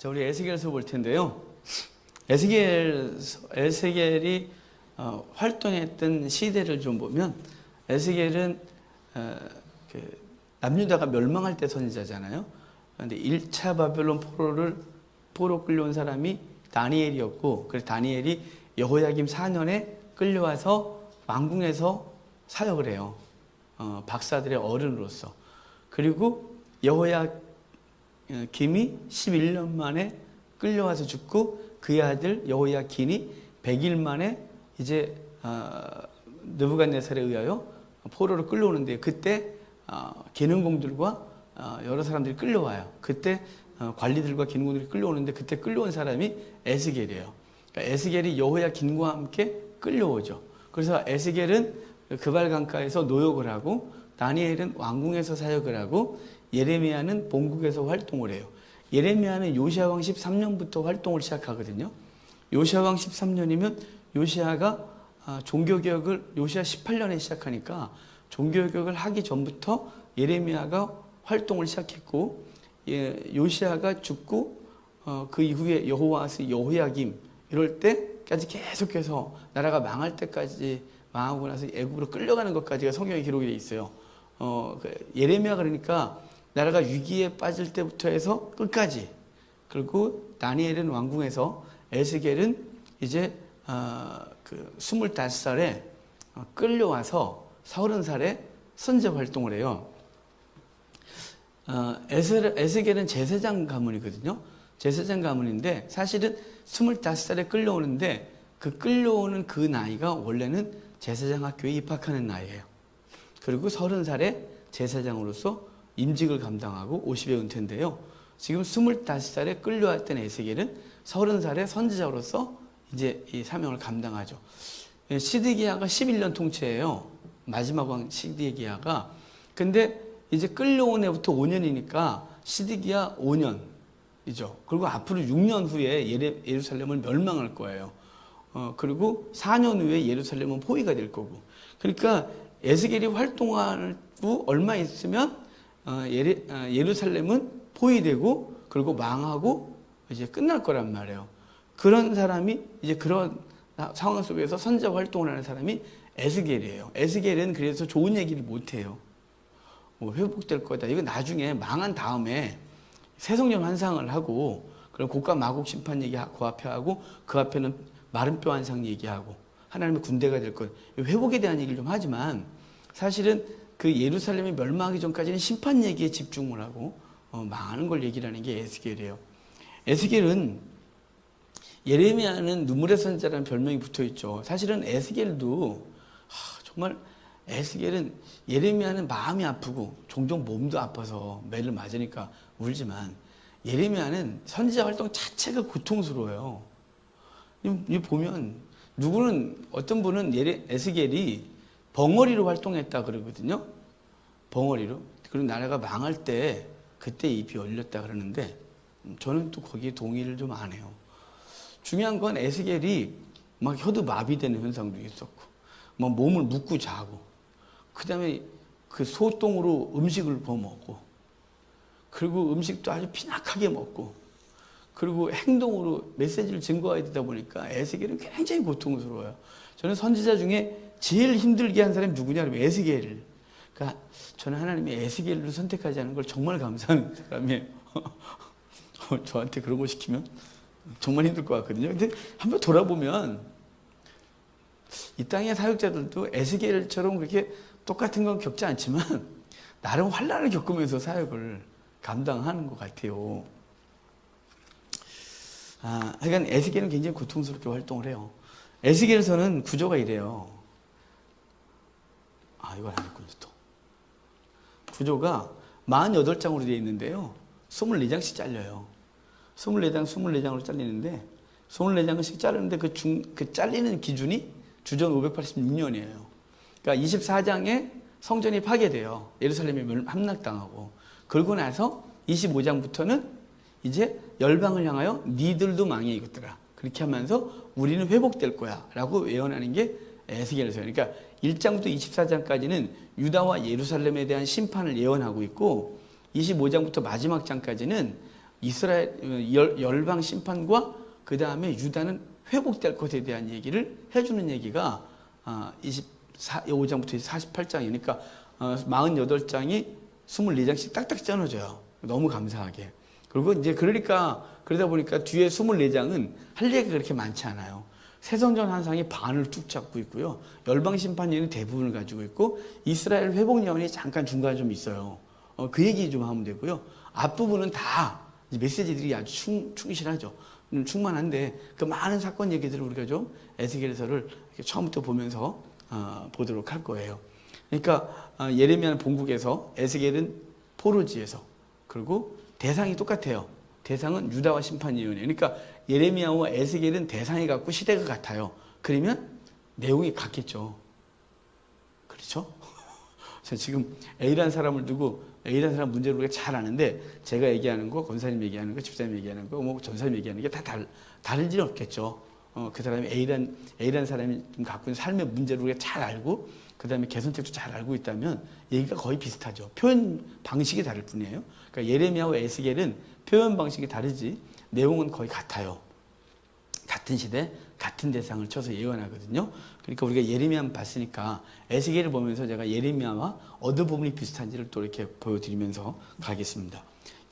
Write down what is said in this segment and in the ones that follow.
자, 우리 에스겔서 볼 텐데요. 에스겔이 활동했던 시대를 좀 보면 에스겔은 남유다가 멸망할 때 선지자잖아요. 그런데 1차 바벨론 포로 끌려온 사람이 다니엘이었고, 그래서 다니엘이 여호야김 4년에 끌려와서 왕궁에서 사역을 해요. 박사들의 어른으로서. 그리고 여호야김이 11년 만에 끌려와서 죽고, 그의 아들 여호야긴이 100일 만에 이제 느부갓네살에 의하여 포로로 끌려오는데, 그때 기능공들과 여러 사람들이 끌려와요. 그때 관리들과 기능공들이 끌려오는데, 그때 끌려온 사람이 에스겔이에요. 그러니까 에스겔이 여호야긴과 함께 끌려오죠. 그래서 에스겔은 그발 강가에서 노역을 하고, 다니엘은 왕궁에서 사역을 하고, 예레미야는 본국에서 활동을 해요. 예레미야는 요시야왕 13년부터 활동을 시작하거든요. 요시야왕 13년이면 요시야가 종교개혁을 요시야 18년에 시작하니까 종교개혁을 하기 전부터 예레미야가 활동을 시작했고, 요시야가 죽고 그 이후에 여호와스, 여호야김 이럴 때까지 계속해서 나라가 망할 때까지, 망하고 나서 애굽으로 끌려가는 것까지가 성경에 기록이 되어 있어요. 예레미야 그러니까 나라가 위기에 빠질 때부터 해서 끝까지. 그리고 다니엘은 왕궁에서, 에스겔은 이제 25살에 끌려와서 30살에 선제 활동을 해요. 에스겔은 제사장 가문이거든요. 제사장 가문인데 사실은 25살에 끌려오는데, 그 끌려오는 그 나이가 원래는 제사장 학교에 입학하는 나이예요. 그리고 30살에 제사장으로서 임직을 감당하고 50에 은퇴인데요. 지금 25살에 끌려왔던 에스겔은 30살에 선지자로서 이제 이 사명을 감당하죠. 시드기야가 11년 통치예요. 마지막 왕 시드기야가. 근데 이제 끌려온 애부터 5년이니까 시드기야 5년이죠. 그리고 앞으로 6년 후에 예루살렘을 멸망할 거예요. 그리고 4년 후에 예루살렘은 포위가 될 거고. 그러니까 에스겔이 활동하고 얼마 있으면 예루살렘은 포위되고, 그리고 망하고 이제 끝날 거란 말이에요. 그런 사람이 이제 그런 상황 속에서 선지자 활동을 하는 사람이 에스겔이에요. 에스겔은 그래서 좋은 얘기를 못 해요. 뭐 회복될 거다. 이거 나중에 망한 다음에 새성령 환상을 하고, 그럼 곡과 마곡 심판 얘기 그 앞에 하고, 그 앞에는 마른 뼈 환상 얘기하고, 하나님의 군대가 될 것, 회복에 대한 얘기를 좀 하지만, 사실은 그 예루살렘이 멸망하기 전까지는 심판 얘기에 집중을 하고 망하는 걸 얘기를 하는 게 에스겔이에요. 에스겔은, 예레미야는 눈물의 선지자라는 별명이 붙어 있죠. 사실은 에스겔도 정말, 에스겔은, 예레미야는 마음이 아프고 종종 몸도 아파서 매를 맞으니까 울지만, 예레미야는 선지자 활동 자체가 고통스러워요. 이 보면 누구는, 어떤 분은 에스겔이 벙어리로 활동했다 그러거든요. 벙어리로. 그리고 나라가 망할 때 그때 잎이 열렸다 그러는데, 저는 또 거기에 동의를 좀 안 해요. 중요한 건 에스겔이 막 혀도 마비되는 현상도 있었고, 막 몸을 묶고 자고, 그 다음에 그 소똥으로 음식을 버먹고, 그리고 음식도 아주 피낙하게 먹고, 그리고 행동으로 메시지를 증거해야 되다 보니까 에스겔은 굉장히 고통스러워요. 저는 선지자 중에 제일 힘들게 한 사람이 누구냐 그러면 에스겔을. 그러니까 저는 하나님이 에스겔을 선택하지 않은 걸 정말 감사하는 사람이에요. 저한테 그런 거 시키면 정말 힘들 것 같거든요. 근데 한번 돌아보면 이 땅의 사역자들도 에스겔처럼 그렇게 똑같은 건 겪지 않지만 나름 환난을 겪으면서 사역을 감당하는 것 같아요. 하여간 에스겔은 굉장히 고통스럽게 활동을 해요. 에스겔서는 구조가 이래요. 이걸 안 했군요, 또. 구조가 48장으로 되어 있는데요. 24장씩 잘려요. 24장으로 잘리는데, 24장씩 자르는데 그 잘리는 기준이 주전 586년이에요. 그러니까 24장에 성전이 파괴돼요. 예루살렘이 함락당하고. 그러고 나서 25장부터는 이제 열방을 향하여 니들도 망해 이것들아. 그렇게 하면서 우리는 회복될 거야 라고 예언하는 게 에스겔서예요. 그러니까 1장부터 24장까지는 유다와 예루살렘에 대한 심판을 예언하고 있고, 25장부터 마지막 장까지는 이스라엘 열방 심판과 그 다음에 유다는 회복될 것에 대한 얘기를 해주는 얘기가 25장부터 48장이니까 48장이 24장씩 딱딱 짜놓아져요. 너무 감사하게. 그리고 이제 그러다 보니까 뒤에 24장은 할 얘기가 그렇게 많지 않아요. 새성전 환상이 반을 뚝 잡고 있고요. 열방 심판예언이 대부분을 가지고 있고 이스라엘 회복 예언이 잠깐 중간에 좀 있어요. 그 얘기 좀 하면 되고요. 앞부분은 다 메시지들이 아주 충실하죠. 충만한데 그 많은 사건 얘기들을 우리가 좀 에스겔서를 처음부터 보면서 보도록 할 거예요. 그러니까 예레미야는 본국에서, 에스겔은 포로지에서, 그리고 대상이 똑같아요. 대상은 유다와 심판 예언이에요. 그러니까 예레미야와 에스겔은 대상이 같고 시대가 같아요. 그러면 내용이 같겠죠. 그렇죠? 지금 A라는 사람을 두고 A라는 사람 문제를 우리가 잘 아는데 제가 얘기하는 거, 권사님 얘기하는 거, 집사님 얘기하는 거, 뭐 전사님 얘기하는 게 다 다를 일은 없겠죠. 그 사람이 A라는 사람이 좀 갖고 있는 삶의 문제를 우리가 잘 알고 그 다음에 개선책도 잘 알고 있다면 얘기가 거의 비슷하죠. 표현 방식이 다를 뿐이에요. 그러니까 예레미야와 에스겔은 표현 방식이 다르지 내용은 거의 같아요. 같은 시대, 같은 대상을 쳐서 예언하거든요. 그러니까 우리가 예레미야만 봤으니까 에스겔을 보면서 제가 예레미야와 어느 부분이 비슷한지를 또 이렇게 보여드리면서 가겠습니다.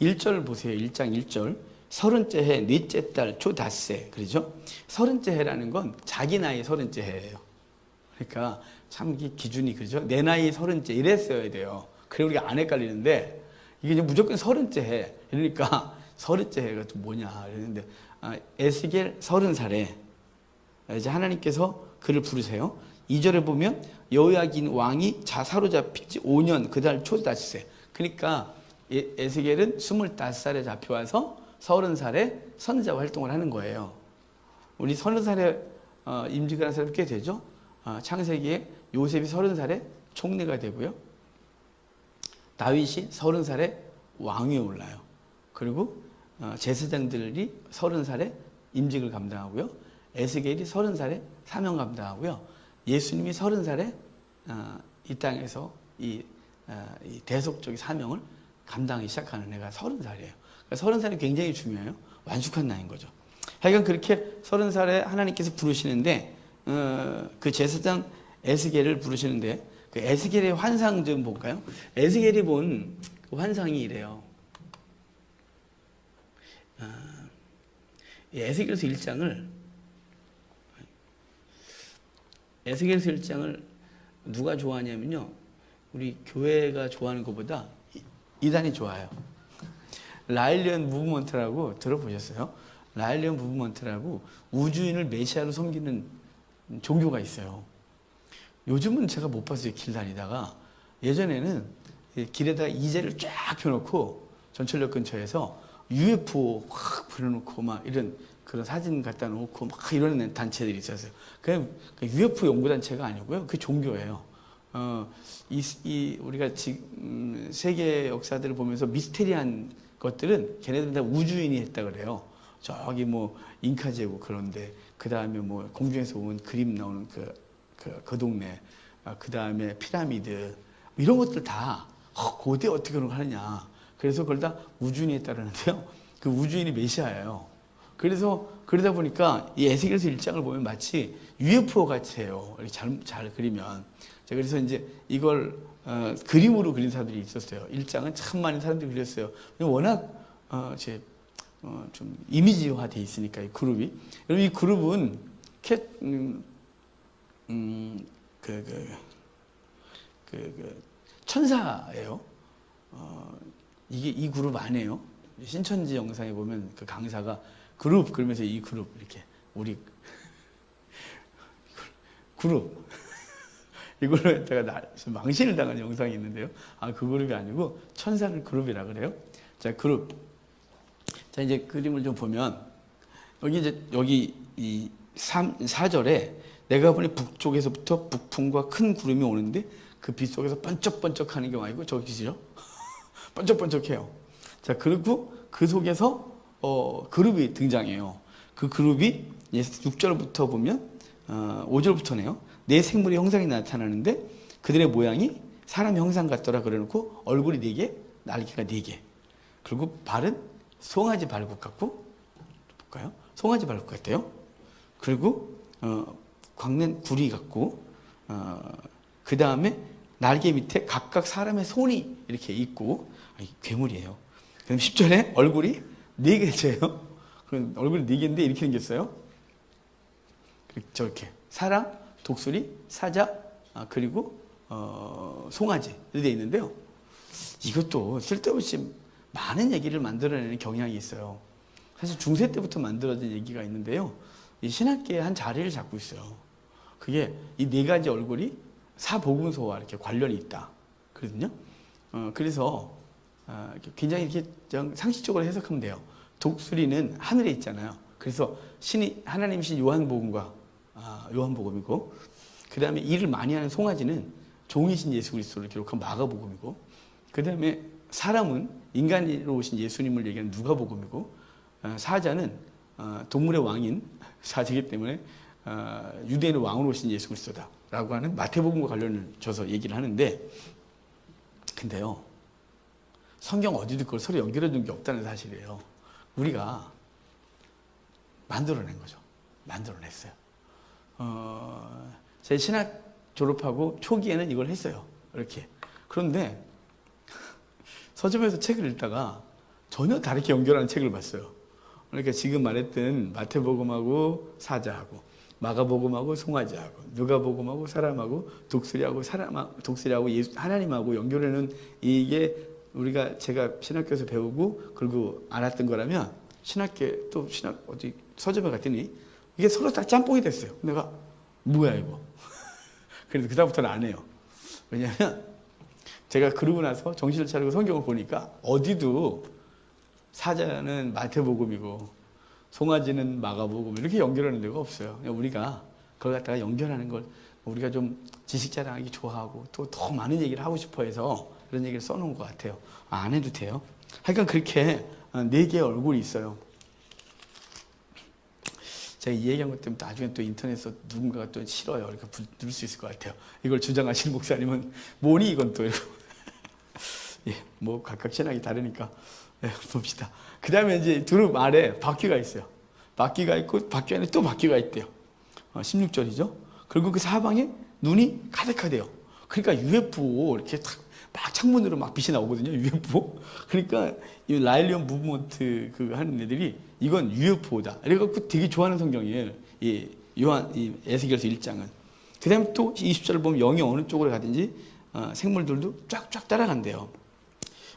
1절 보세요. 1장 1절. 30째 해, 넷째 달, 초닷새. 그러죠? 30째 해라는 건 자기 나이 30째 해예요. 그러니까 참 이게 기준이 그죠? 내 나이 30째 이래 써야 돼요. 그래 우리가 안 헷갈리는데 이게 이제 무조건 30째 해. 그러니까 30째 해가 또 뭐냐 이랬는데 에스겔 30살에 이제 하나님께서 그를 부르세요. 2절에 보면 여호야긴 왕이 사로잡힌 지 5년 그 달 초닷새. 그러니까 에스겔은 25살에 잡혀와서 30살에 선지자 활동을 하는 거예요. 우리 30살에 임직을 한 사람이 꽤 되죠. 창세기에 요셉이 30살에 총리가 되고요. 다윗이 30살에 왕위에 올라요. 그리고 제사장들이 30살에 임직을 감당하고요. 에스겔이 30살에 사명 감당하고요. 예수님이 30살에 이 땅에서 이 대속적인 사명을 감당하기 시작하는 애가 30살이에요. 그러니까 30살이 굉장히 중요해요. 완숙한 나이인 거죠. 하여간 그렇게 30살에 하나님께서 부르시는데 그 제사장 에스겔을 부르시는데 그 에스겔의 환상 좀 볼까요? 에스겔이 본 그 환상이 이래요. 에스겔서 1장을 누가 좋아하냐면요. 우리 교회가 좋아하는 것보다 이단이 좋아요. 라일리언 무브먼트라고 들어보셨어요? 라일리언 무브먼트라고 우주인을 메시아로 섬기는 종교가 있어요. 요즘은 제가 못 봤어요. 길 다니다가. 예전에는 길에다가 이제를 쫙 펴놓고 전철역 근처에서 UFO 확 불어놓고 막 이런 그런 사진 갖다 놓고 막 이런 단체들이 있었어요. 그냥 UFO 연구단체가 아니고요. 그 종교예요. 우리가 지금 세계 역사들을 보면서 미스테리한 것들은 걔네들 다 우주인이 했다 그래요. 저기 뭐 잉카 제국 그런데 그 다음에 뭐 공중에서 온 그림 나오는 그 동네, 그 다음에 피라미드 이런 것들 다 고대 어떻게 그런 거 하느냐. 그래서 그걸 다 우주인이 했다는데요. 그 우주인이 메시아예요. 그래서 그러다 보니까 이 에스겔서 1장을 보면 마치 UFO 같이 해요. 잘 그리면. 그래서 이제 이걸 그림으로 그린 사람들이 있었어요. 1장은 참 많은 사람들이 그렸어요. 워낙 좀 이미지화 돼 있으니까 이 그룹이. 여러분 이 그룹은 천사예요. 이게 이 그룹 아니에요. 신천지 영상에 보면 그 강사가 그룹 그러면서 이 그룹 이렇게 우리 그룹 이걸로 했다가 망신을 당한 영상이 있는데요. 그 그룹이 아니고 천사를 그룹이라 그래요. 자, 그룹. 자, 이제 그림을 좀 보면 여기 이 4절에 내가 보니 북쪽에서부터 북풍과 큰 구름이 오는데 그 빛 속에서 번쩍번쩍 하는 게 아니고 저기죠. 번쩍번쩍해요. 자, 그리고 그 속에서 그룹이 등장해요. 그 그룹이 6절부터 보면 5절부터네요. 내 생물의 형상이 나타나는데 그들의 모양이 사람 형상 같더라 그래놓고 얼굴이 4개, 날개가 4개. 그리고 발은 송아지 발굽 같고, 볼까요? 송아지 발굽 같대요. 그리고 광는 구리 같고, 그 다음에 날개 밑에 각각 사람의 손이 이렇게 있고, 괴물이에요. 그럼 10절에 얼굴이 4개째요. 그럼 얼굴이 4개인데 이렇게 생겼어요. 저렇게 사람, 독수리, 사자, 그리고 송아지 이렇게 돼 있는데요. 이것도 쓸데없이 많은 얘기를 만들어내는 경향이 있어요. 사실 중세 때부터 만들어진 얘기가 있는데요. 이 신학계에 한 자리를 잡고 있어요. 그게 이 4가지 얼굴이 사복음서와 이렇게 관련이 있다. 그러거든요. 그래서 굉장히 이렇게 상식적으로 해석하면 돼요. 독수리는 하늘에 있잖아요. 그래서 하나님이신 요한복음과 요한복음이고, 그 다음에 일을 많이 하는 송아지는 종이신 예수 그리스도를 기록한 마가복음이고, 그 다음에 사람은 인간으로 오신 예수님을 얘기하는 누가복음이고, 사자는 동물의 왕인 사자이기 때문에 유대인의 왕으로 오신 예수 그리스도다라고 하는 마태복음과 관련을 줘서 얘기를 하는데, 근데요, 성경 어디도 그걸 서로 연결해 준 게 없다는 사실이에요. 우리가 만들어낸 거죠. 만들어냈어요. 제 신학 졸업하고 초기에는 이걸 했어요. 이렇게. 그런데 서점에서 책을 읽다가 전혀 다르게 연결하는 책을 봤어요. 그러니까 지금 말했던 마태복음하고 사자하고, 마가복음하고 송아지하고, 누가복음하고 사람하고, 독수리하고 하나님하고 연결하는, 이게 제가 신학교에서 배우고 그리고 알았던 거라면, 신학계 또 어디 서점에 갔더니 이게 서로 다 짬뽕이 됐어요. 내가 뭐야 이거. 그래서 그다음부터는 안 해요. 왜냐하면 제가 그러고 나서 정신을 차리고 성경을 보니까 어디도 사자는 마태복음이고 송아지는 마가복음 이렇게 연결하는 데가 없어요. 우리가 그걸 갖다가 연결하는 걸 우리가 좀 지식 자랑하기 좋아하고 또 더 많은 얘기를 하고 싶어 해서 그런 얘기를 써놓은 것 같아요. 안 해도 돼요. 하여간 그렇게 4개의 얼굴이 있어요. 제가 이 얘기한 것 때문에 나중에 또 인터넷에서 누군가가 또 싫어요. 이렇게 누를 수 있을 것 같아요. 이걸 주장하시는 목사님은 뭐니 이건 또. 예, 뭐 각각 신학이 다르니까. 예, 봅시다. 그 다음에 이제 두릅 아래 바퀴가 있어요. 바퀴가 있고 바퀴 안에 또 바퀴가 있대요. 16절이죠. 그리고 그 사방에 눈이 가득하대요. 그러니까 UFO 이렇게 막 창문으로 막 빛이 나오거든요. UFO. 그러니까 이 라일리언 무브먼트 하는 애들이 이건 UFO다. 그래갖고 되게 좋아하는 성경이에요. 이 에스겔서 1장은. 그 다음에 또 20절을 보면 영이 어느 쪽으로 가든지 생물들도 쫙쫙 따라간대요.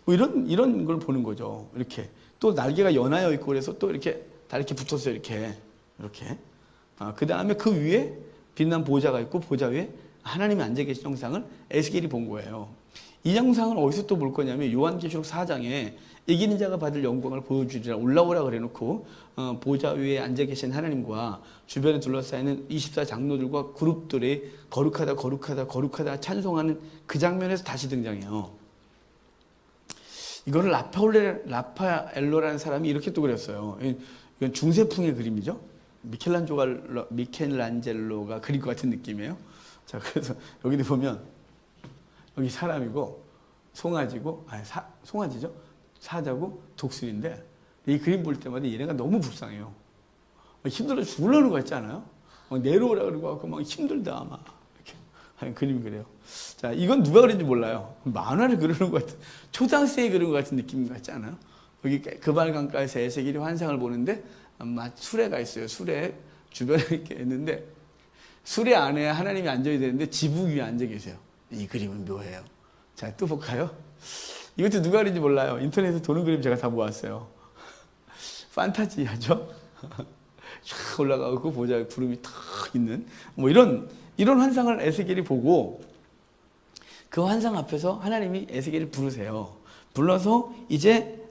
뭐 이런 걸 보는 거죠. 이렇게. 또 날개가 연하여 있고 그래서 또 이렇게 다 이렇게 붙었어요. 이렇게. 그 다음에 그 위에 빛난 보좌가 있고 보좌 위에 하나님이 앉아 계신 형상을 에스겔이 본 거예요. 이 영상을 어디서 또 볼 거냐면 요한계시록 4장에 이기는 자가 받을 영광을 보여주리라 올라오라 그래놓고 보좌 위에 앉아 계신 하나님과 주변에 둘러싸이는 24장로들과 그룹들이 거룩하다 거룩하다 거룩하다 찬송하는 그 장면에서 다시 등장해요. 이거를 라파엘로라는 사람이 이렇게 또 그렸어요. 이건 중세풍의 그림이죠. 미켈란젤로가 그릴 것 같은 느낌이에요. 자, 그래서 여기도 보면 여기 사람이고 송아지고 송아지죠. 사자고 독수리인데 이 그림 볼 때마다 얘네가 너무 불쌍해요. 힘들어 죽으려는 거 같지 않아요? 막 내려오라 그러고 막 힘들다 막 이렇게 하는 그림이 그래요. 자, 이건 누가 그린지 몰라요. 만화를 그리는 것 같은, 초등학생이 그린 것 같은 느낌 같지 않아요? 여기 그발강가에서 에스겔이 환상을 보는데 수레가 있어요. 수레 주변에 이렇게 있는데 수레 안에 하나님이 앉아야 되는데 지붕 위에 앉아 계세요. 이 그림은 묘해요. 자, 또 볼까요? 이것도 누가 그린지 몰라요. 인터넷에 도는 그림 제가 다 모았어요. 판타지하죠? 쫙 올라가고 보자 구름이 탁 있는 뭐 이런 환상을 에스겔이 보고 그 환상 앞에서 하나님이 에스겔을 부르세요. 불러서 이제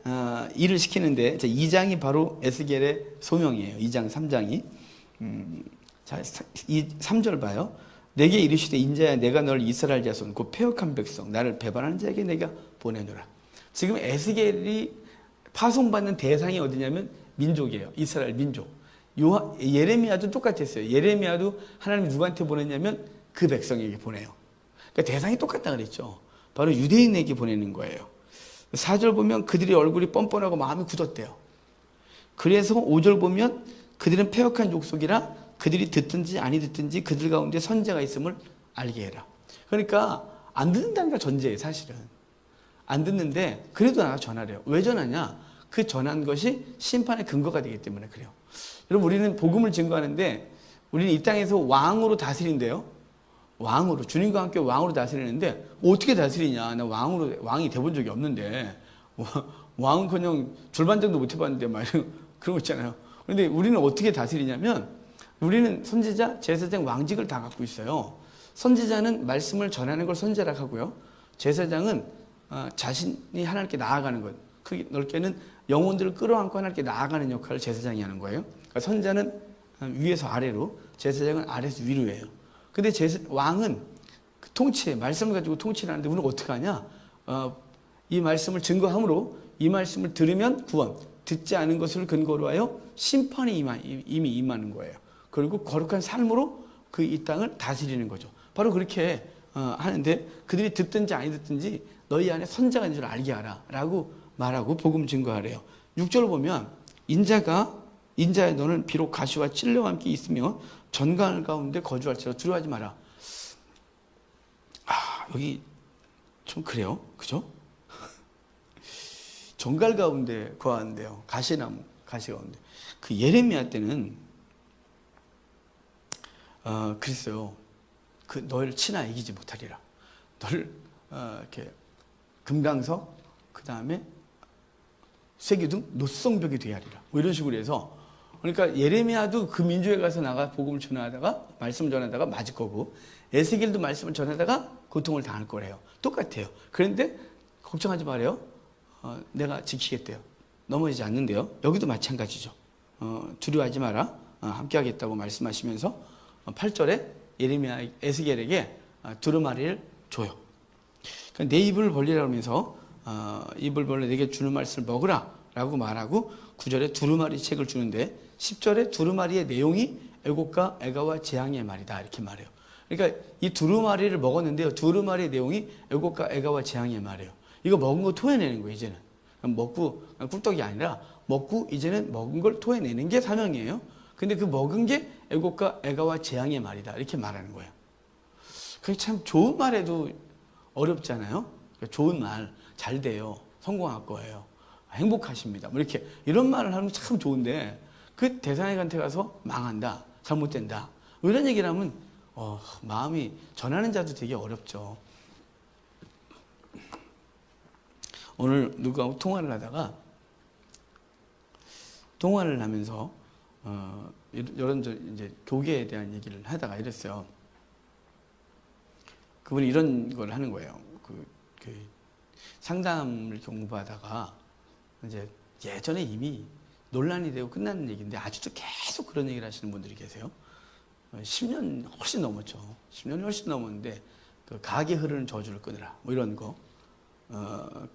일을 시키는데 2장이 바로 에스겔의 소명이에요. 2장 3장이 자, 3절 봐요. 내게 이르시되 인자야 내가 널 이스라엘 자손 곧 패역한 백성 나를 배반하는 자에게 내가 보내노라. 지금 에스겔이 파송받는 대상이 어디냐면 민족이에요. 이스라엘 민족. 예레미야도 똑같았어요. 예레미야도 하나님이 누구한테 보냈냐면 그 백성에게 보내요. 그러니까 대상이 똑같다 그랬죠. 바로 유대인에게 보내는 거예요. 4절 보면 그들의 얼굴이 뻔뻔하고 마음이 굳었대요. 그래서 5절 보면 그들은 패역한 족속이라 그들이 듣든지 아니 듣든지 그들 가운데 선지자가 있음을 알게 해라. 그러니까 안 듣는다니까 전제예요. 사실은 안 듣는데 그래도 나가 전하래요. 왜 전하냐? 그 전한 것이 심판의 근거가 되기 때문에 그래요. 여러분, 우리는 복음을 증거하는데 우리는 이 땅에서 왕으로 다스린대요. 왕으로, 주님과 함께 왕으로 다스리는데 어떻게 다스리냐? 나 왕이 돼본 적이 없는데 왕은커녕 줄반장도 못 해봤는데 막 이런 그런 거 있잖아요. 그런데 우리는 어떻게 다스리냐면 우리는 선지자, 제사장, 왕직을 다 갖고 있어요. 선지자는 말씀을 전하는 걸 선지자라고 하고요. 제사장은 자신이 하나님께 나아가는 것, 크게 넓게는 영혼들을 끌어안고 하나님께 나아가는 역할을 제사장이 하는 거예요. 그러니까 선지자는 위에서 아래로, 제사장은 아래에서 위로예요. 근데 왕은 그 통치, 말씀을 가지고 통치를 하는데 우리는 어떻게 하냐? 이 말씀을 증거함으로 이 말씀을 들으면 구원, 듣지 않은 것을 근거로 하여 심판이 이미 임하는 거예요. 그리고 거룩한 삶으로 그 이 땅을 다스리는 거죠. 바로 그렇게 하는데 그들이 듣든지 아니 듣든지 너희 안에 선자가 있는 줄 알게 하라 라고 말하고 복음 증거하래요. 6절을 보면 인자의 너는 비록 가시와 찔레와 함께 있으며 전갈 가운데 거주할지라도 두려워하지 마라. 여기 좀 그래요. 그죠? 전갈 가운데 거하는데요. 가시 가운데. 그 예레미야 때는 그랬어요. 그 너를 치나 이기지 못하리라. 너를 이렇게 금강석, 그 다음에 쇠기둥, 노성벽이 되게 하리라. 뭐 이런 식으로 해서, 그러니까 예레미야도 그 민족에 가서 나가 복음을 전하다가 말씀 전하다가 맞을 거고, 에스겔도 말씀을 전하다가 고통을 당할 거래요. 똑같아요. 그런데 걱정하지 말아요. 내가 지키겠대요. 넘어지지 않는데요. 여기도 마찬가지죠. 두려워하지 마라. 함께 하겠다고 말씀하시면서 8절에 예레미야 에스겔에게 두루마리를 줘요. 그러니까 내 입을 벌리라 하면서 입을 벌려 내게 주는 말씀을 먹으라 라고 말하고 9절에 두루마리 책을 주는데 10절에 두루마리의 내용이 애곡과 애가와 재앙의 말이다 이렇게 말해요. 그러니까 이 두루마리를 먹었는데요. 두루마리의 내용이 애곡과 애가와 재앙의 말이에요. 이거 먹은 거 토해내는 거예요. 이제는 먹고 꿀떡이 아니라 먹고 이제는 먹은 걸 토해내는 게 사명이에요. 근데 그 먹은 게 애곡과 애가와 재앙의 말이다 이렇게 말하는 거예요. 그게 참 좋은 말에도 어렵잖아요. 그러니까 좋은 말, 잘 돼요, 성공할 거예요, 행복하십니다, 뭐 이렇게 이런 말을 하면 참 좋은데 그 대상에한테 가서 망한다, 잘못된다 뭐 이런 얘기를 하면 마음이 전하는 자도 되게 어렵죠. 오늘 누구하고 통화를 하다가 통화를 하면서 이런 이제 교계에 대한 얘기를 하다가 이랬어요. 그분이 이런 걸 하는 거예요. 그 상담을 공부하다가 이제 예전에 이미 논란이 되고 끝나는 얘기인데 아직도 계속 그런 얘기를 하시는 분들이 계세요. 10년 훨씬 넘었죠. 10년이 훨씬 넘었는데 그 가게 흐르는 저주를 끊으라 뭐 이런 거.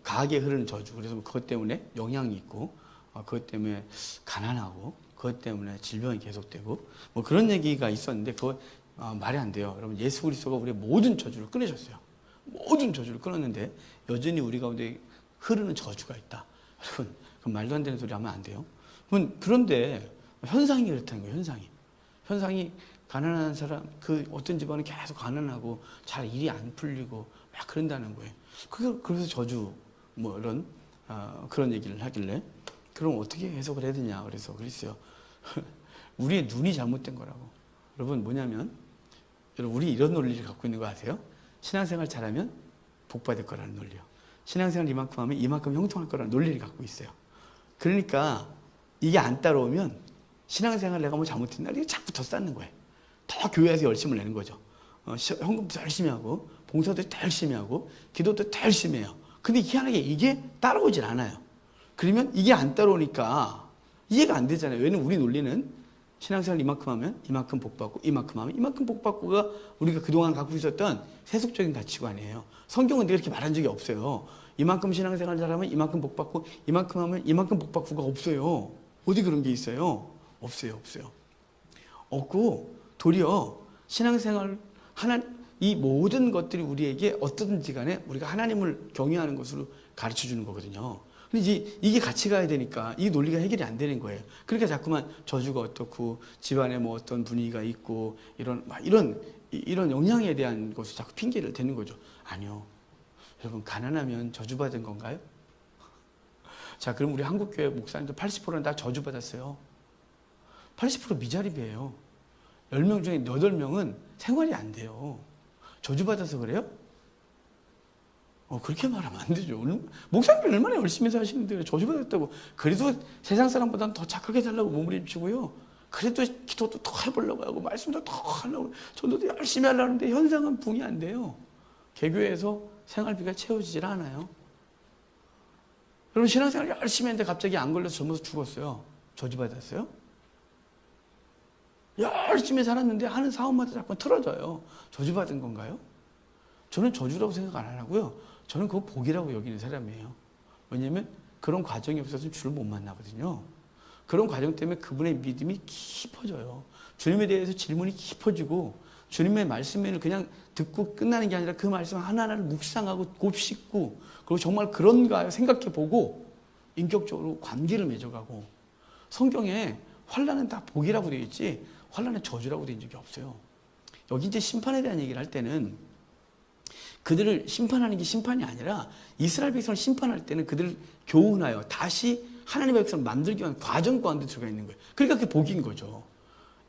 가게 흐르는 저주. 그래서 그것 때문에 영향이 있고 그것 때문에 가난하고 그것 때문에 질병이 계속되고 뭐 그런 얘기가 있었는데 그거 말이 안 돼요. 여러분, 예수 그리스도가 우리의 모든 저주를 끊으셨어요. 모든 저주를 끊었는데 여전히 우리 가운데 흐르는 저주가 있다. 여러분, 그럼 말도 안 되는 소리 하면 안 돼요. 그런데 현상이 그렇다는 거예요. 현상이 가난한 사람, 그 어떤 집안은 계속 가난하고 잘 일이 안 풀리고 막 그런다는 거예요. 그래서 저주 뭐 이런 그런 얘기를 하길래 그럼 어떻게 해석을 해야 되냐 그래서 그랬어요. 우리의 눈이 잘못된 거라고. 여러분, 뭐냐면 우리 이런 논리를 갖고 있는 거 아세요? 신앙생활 잘하면 복 받을 거라는 논리요. 신앙생활 이만큼 하면 이만큼 형통할 거라는 논리를 갖고 있어요. 그러니까 이게 안 따라오면 신앙생활 내가 뭐 잘못했나 이게 자꾸 더 쌓는 거예요. 더 교회에서 열심을 내는 거죠. 헌금도 열심히 하고 봉사도 더 열심히 하고 기도도 더 열심히 해요. 근데 희한하게 이게 따라오질 않아요. 그러면 이게 안 따라오니까 이해가 안 되잖아요. 왜냐면 우리 논리는 신앙생활 이만큼 하면 이만큼 복 받고 이만큼 하면 이만큼 복 받고가 우리가 그동안 갖고 있었던 세속적인 가치관이에요. 성경은 그렇게 말한 적이 없어요. 이만큼 신앙생활 잘하면 이만큼 복 받고 이만큼 하면 이만큼 복 받고가 없어요. 어디 그런 게 있어요? 없어요. 없고 도리어 신앙생활 이 모든 것들이 우리에게 어떻든지 간에 우리가 하나님을 경외하는 것으로 가르쳐 주는 거거든요. 근데 이게 같이 가야 되니까 이 논리가 해결이 안 되는 거예요. 그러니까 자꾸만 저주가 어떻고 집안에 뭐 어떤 분위기가 있고 이런 영향에 대한 것을 자꾸 핑계를 대는 거죠. 아니요. 여러분, 가난하면 저주받은 건가요? 자, 그럼 우리 한국교회 목사님들 80%는 다 저주받았어요. 80% 미자립이에요. 10명 중에 8명은 생활이 안 돼요. 저주받아서 그래요? 그렇게 말하면 안 되죠. 목사님이 얼마나 열심히 사시는데 저주받았다고. 그래도 세상 사람보다는 더 착하게 살라고 몸부림치고요. 그래도 기도도 더 해보려고 하고 말씀도 더 하려고 전도도 열심히 하려는데 현상은 붕이 안 돼요. 개교에서 생활비가 채워지질 않아요. 여러분, 신앙생활 열심히 했는데 갑자기 안 걸려서 젊어서 죽었어요. 저주받았어요? 열심히 살았는데 하는 사업마다 자꾸 틀어져요. 저주받은 건가요? 저는 저주라고 생각 안 하고요. 저는 그거 복이라고 여기는 사람이에요. 왜냐하면 그런 과정이 없어서는 주를 못 만나거든요. 그런 과정 때문에 그분의 믿음이 깊어져요. 주님에 대해서 질문이 깊어지고 주님의 말씀을 그냥 듣고 끝나는 게 아니라 그 말씀 하나하나를 묵상하고 곱씹고 그리고 정말 그런가 생각해보고 인격적으로 관계를 맺어가고 성경에 환난은 다 복이라고 되어 있지 환난은 저주라고 되어 있는 적이 없어요. 여기 이제 심판에 대한 얘기를 할 때는 그들을 심판하는 게 심판이 아니라 이스라엘 백성을 심판할 때는 그들을 교훈하여 다시 하나님의 백성을 만들기 위한 과정 가운데 들어가 있는 거예요. 그러니까 그게 복인 거죠.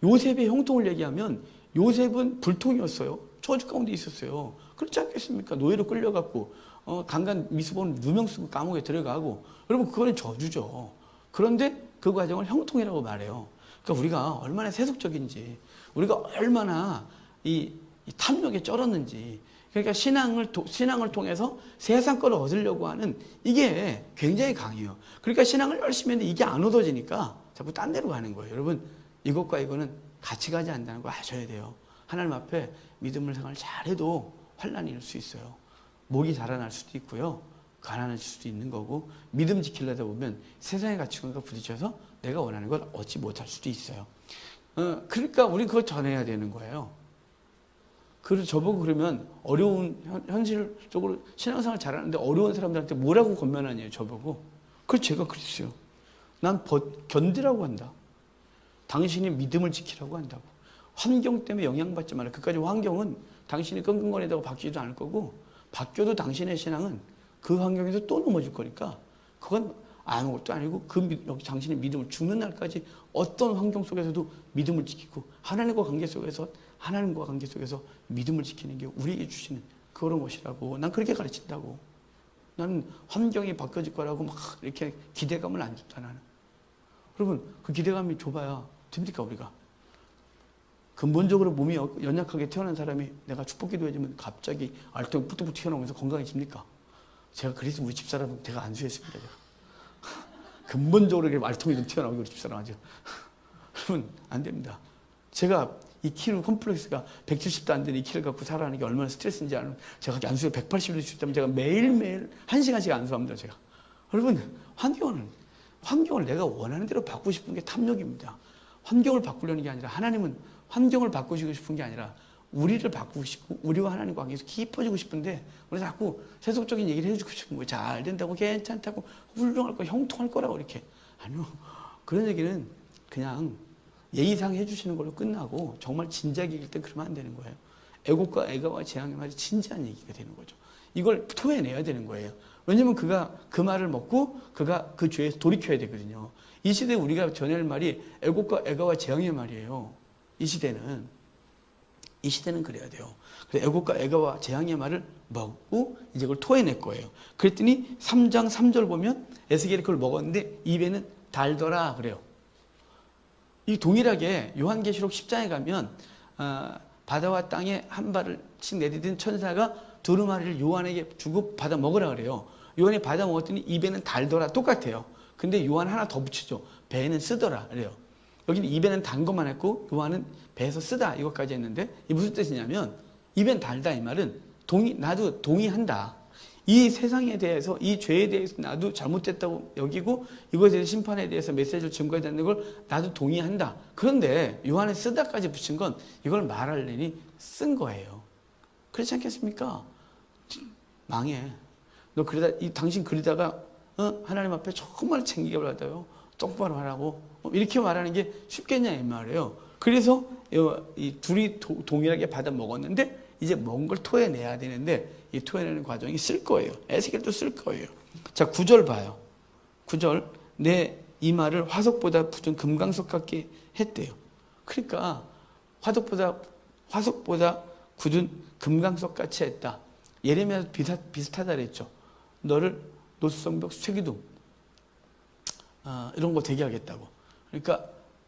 요셉의 형통을 얘기하면 요셉은 불통이었어요. 저주 가운데 있었어요. 그렇지 않겠습니까? 노예로 끌려갔고 강간 미수본 누명 쓰고 감옥에 들어가고 여러분 그거는 저주죠. 그런데 그 과정을 형통이라고 말해요. 그러니까 우리가 얼마나 세속적인지 우리가 얼마나 이 탐욕에 쩔었는지 그러니까 신앙을 통해서 세상 거를 얻으려고 하는 이게 굉장히 강해요. 그러니까 신앙을 열심히 했는데 이게 안 얻어지니까 자꾸 딴 데로 가는 거예요. 여러분, 이것과 이거는 같이 가지 않는다는 거 아셔야 돼요. 하나님 앞에 믿음을 생활 잘해도 환난이 일 수 있어요. 목이 자라날 수도 있고요. 가난할 수도 있는 거고 믿음 지키려다 보면 세상의 가치관과 부딪혀서 내가 원하는 걸 얻지 못할 수도 있어요. 그러니까 우리 그걸 전해야 되는 거예요. 그래서 저보고 그러면 어려운 현실적으로 신앙생활 잘하는데 어려운 사람들한테 뭐라고 권면하냐요. 저보고. 그래서 제가 그랬어요. 난 견디라고 한다. 당신이 믿음을 지키라고 한다고. 환경 때문에 영향받지 마라. 그까지 환경은 당신이 끙끙거리다가 바뀌지도 않을 거고 바뀌어도 당신의 신앙은 그 환경에서 또 넘어질 거니까 그건 아무것도 아니고 여기 당신의 믿음을 죽는 날까지 어떤 환경 속에서도 믿음을 지키고 하나님과 관계 속에서 믿음을 지키는 게 우리에게 주시는 그런 것이라고 난 그렇게 가르친다고. 나는 환경이 바뀌어질 거라고 막 이렇게 기대감을 안 줬다 나는. 여러분 그 기대감이 좁아야 됩니까 우리가? 근본적으로 몸이 연약하게 태어난 사람이 내가 축복기도 해주면 갑자기 알통이 뿌뚝뿌뚝 튀어나오면서 건강해집니까? 제가 그래서 우리 집사람은 제가 안수했습니다. 근본적으로 말통이 좀 튀어나오고 우리 집사람 아주. 여러분 안 됩니다. 제가 이 키로 컴플렉스가 170도 안 되는 이 키를 갖고 살아가는 게 얼마나 스트레스인지 아는 제가 안수에 180도 줄 수 있다면 제가 매일매일 1시간씩 안수합니다. 제가. 여러분 환경을 내가 원하는 대로 바꾸고 싶은 게 탐욕입니다. 환경을 바꾸려는 게 아니라 하나님은 환경을 바꾸시고 싶은 게 아니라 우리를 바꾸고 싶고 우리와 하나님과 관계에서 깊어지고 싶은데 우리 자꾸 세속적인 얘기를 해주고 싶은 거예요. 잘 된다고 괜찮다고 훌륭할 거 형통할 거라고 이렇게. 아니요. 그런 얘기는 그냥 예의상 해주시는 걸로 끝나고 정말 진지하게 얘기할 때 그러면 안 되는 거예요. 애곡과 애가와 재앙의 말이 진지한 얘기가 되는 거죠. 이걸 토해내야 되는 거예요. 왜냐면 그가 그 말을 먹고 그가 그 죄에서 돌이켜야 되거든요. 이 시대에 우리가 전할 말이 애곡과 애가와 재앙의 말이에요. 이 시대는 그래야 돼요. 그래서 애곡과 애가와 재앙의 말을 먹고 이제 그걸 토해낼 거예요. 그랬더니 3장 3절 보면 에스겔이 그걸 먹었는데 입에는 달더라 그래요. 이 동일하게 요한계시록 10장에 가면 바다와 땅에 한 발씩 내디딘 천사가 두루마리를 요한에게 주고 받아 먹으라 그래요. 요한이 받아 먹었더니 입에는 달더라 똑같아요. 근데 요한 하나 더 붙이죠. 배에는 쓰더라 그래요. 여기는 입에는 단 것만 했고 요한은 배에서 쓰다 이것까지 했는데 이게 무슨 뜻이냐면 입엔 달다 이 말은 나도 동의한다. 이 세상에 대해서 이 죄에 대해서 나도 잘못됐다고 여기고 이것에 대해서 심판에 대해서 메시지를 증거해야 되는 걸 나도 동의한다. 그런데 요한에 쓰다까지 붙인 건 이걸 말하려니 쓴 거예요. 그렇지 않겠습니까? 망해. 너 그러다 당신 그러다가 하나님 앞에 정말 챙기게 받아요. 똑바로 하라고. 이렇게 말하는 게 쉽겠냐 이 말이에요. 그래서 이 둘이 동일하게 받아 먹었는데 이제 먹은 걸 토해내야 되는데 이 토해내는 과정이 쓸 거예요. 에스겔도 쓸 거예요. 자, 9절 봐요. 9절. 내 이마를 화석보다 굳은 금강석 같게 했대요. 그러니까 화석보다 굳은 금강석 같이 했다. 예레미야도 비슷하다 그랬죠. 너를 노수성벽 쇠기둥 이런 거 되게 하겠다고. 그러니까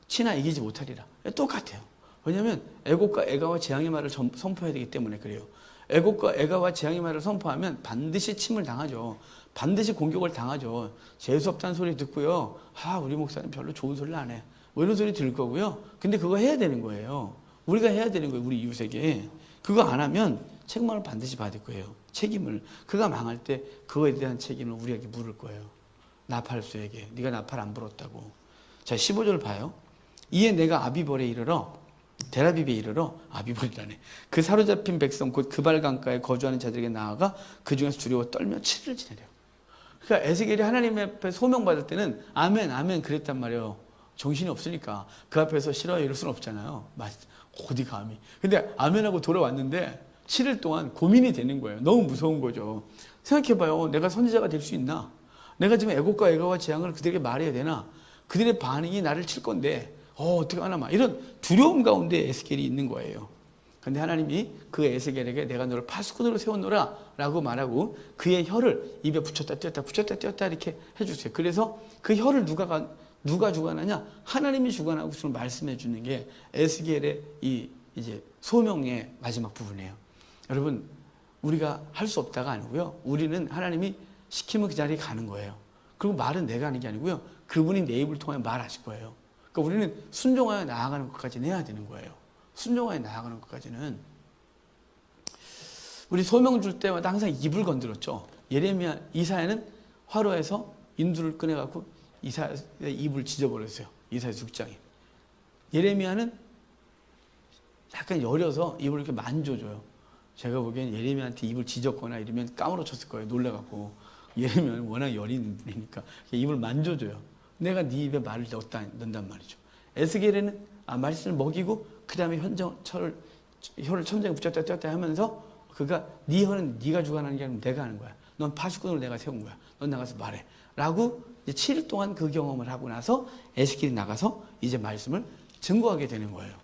치나 이기지 못하리라. 똑같아요. 왜냐하면 애곡과 애가와 재앙의 말을 선포해야 되기 때문에 그래요. 애곡과 애가와 재앙의 말을 선포하면 반드시 침을 당하죠. 반드시 공격을 당하죠. 재수없다는 소리 듣고요. 우리 목사님 별로 좋은 소리를 안 해. 뭐 이런 소리 들을 거고요. 근데 그거 해야 되는 거예요. 우리가 해야 되는 거예요. 우리 이웃에게. 그거 안 하면 책망을 반드시 받을 거예요. 책임을. 그가 망할 때 그거에 대한 책임을 우리에게 물을 거예요. 나팔수에게. 네가 나팔 안 불었다고. 자, 15절 봐요. 이에 내가 아비벌에 이르러 데라비브에 이르러 아비벌이라네. 그 사로잡힌 백성 곧 그발 강가에 거주하는 자들에게 나아가 그 중에서 두려워 떨며 7일을 지내려. 그러니까 에스겔이 하나님 앞에 소명받을 때는 아멘 아멘 그랬단 말이에요. 정신이 없으니까 그 앞에서 싫어 이럴 수는 없잖아요. 어디 감히. 근데 아멘하고 돌아왔는데 7일 동안 고민이 되는 거예요. 너무 무서운 거죠. 생각해봐요. 내가 선지자가 될 수 있나? 내가 지금 애곡과 애가와 재앙을 그들에게 말해야 되나? 그들의 반응이 나를 칠 건데 어떻게 하나 막 이런 두려움 가운데 에스겔이 있는 거예요. 근데 하나님이 그 에스겔에게 내가 너를 파수꾼으로 세웠노라 라고 말하고 그의 혀를 입에 붙였다 떼었다 이렇게 해주세요. 그래서 그 혀를 누가 주관하냐? 하나님이 주관하고 지금 말씀해 주는 게 에스겔의 이제 소명의 마지막 부분이에요. 여러분, 우리가 할 수 없다가 아니고요. 우리는 하나님이 시키면 그 자리에 가는 거예요. 그리고 말은 내가 하는 게 아니고요. 그분이 내 입을 통해 말하실 거예요. 그러니까 우리는 순종하여 나아가는 것까지는 해야 되는 거예요. 순종하여 나아가는 것까지는. 우리 소명 줄 때마다 항상 입을 건드렸죠. 예레미야, 이사야는 화로에서 인두를 꺼내갖고 이사야의 입을 찢어버렸어요. 이사야 6장에. 예레미야는 약간 여려서 입을 이렇게 만져줘요. 제가 보기엔 예레미야한테 입을 찢었거나 이러면 까무러쳤을 거예요. 놀래갖고. 예레미야는 워낙 여린 분이니까 입을 만져줘요. 내가 네 입에 말을 넣는단 말이죠. 에스겔에는 말씀을 먹이고 그 다음에 혀를 천장에 붙였다 떼었다 하면서 그가 네 혀는 네가 주관하는 게 아니라 내가 하는 거야. 넌 파수꾼으로 내가 세운 거야. 넌 나가서 말해. 라고 이제 7일 동안 그 경험을 하고 나서 에스겔이 나가서 이제 말씀을 증거하게 되는 거예요.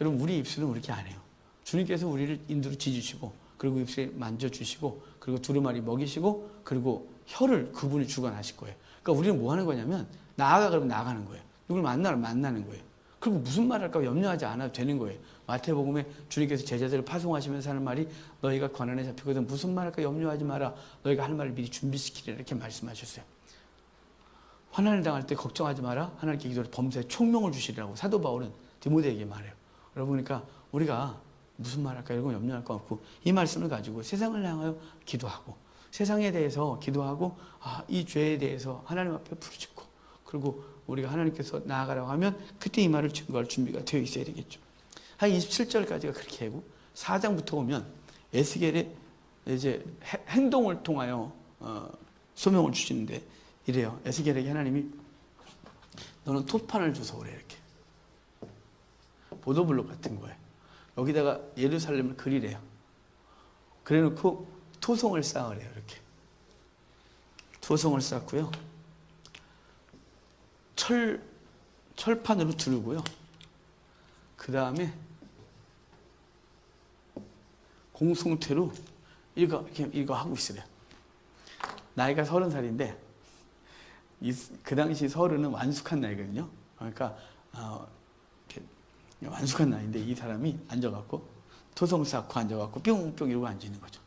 여러분, 우리 입술은 그렇게 안 해요. 주님께서 우리를 인두로 찢으시고 그리고 입술에 만져주시고 그리고 두루마리 먹이시고 그리고 혀를 그분이 주관하실 거예요. 그러니까 우리는 뭐 하는 거냐면 나아가 그러면 나가는 거예요. 누굴 만나면 만나는 거예요. 그리고 무슨 말 할까 염려하지 않아도 되는 거예요. 마태복음에 주님께서 제자들을 파송하시면서 하는 말이 너희가 고난에 잡히거든 무슨 말 할까 염려하지 마라. 너희가 할 말을 미리 준비시키라 이렇게 말씀하셨어요. 환난을 당할 때 걱정하지 마라. 하나님께 기도를 범사에 총명을 주시리라고 사도 바울은 디모데에게 말해요. 여러분, 그러니까 우리가 무슨 말 할까 이런 거 염려할 거 없고 이 말씀을 가지고 세상을 향하여 기도하고 세상에 대해서 기도하고 이 죄에 대해서 하나님 앞에 부르짖고 그리고 우리가 하나님께서 나아가라고 하면 그때 이 말을 증거할 준비가 되어 있어야 되겠죠. 한 27절까지가 그렇게 하고 4장부터 오면 에스겔의 이제 행동을 통하여 소명을 주시는데 이래요. 에스겔에게 하나님이 너는 토판을 줘서 그래 이렇게 보도블록 같은 거예요. 여기다가 예루살렘을 그리래요. 그래놓고 토성을 쌓으래요. 이렇게 토성을 쌓고요. 철판으로 두르고요. 그 다음에 공송태로 이거 하고 있어요. 나이가 30살인데 그 당시 30은 완숙한 나이거든요. 그러니까 완숙한 나이인데 이 사람이 앉아갖고 토성 쌓고 앉아갖고 뿅뿅 이러고 앉아있는 거죠.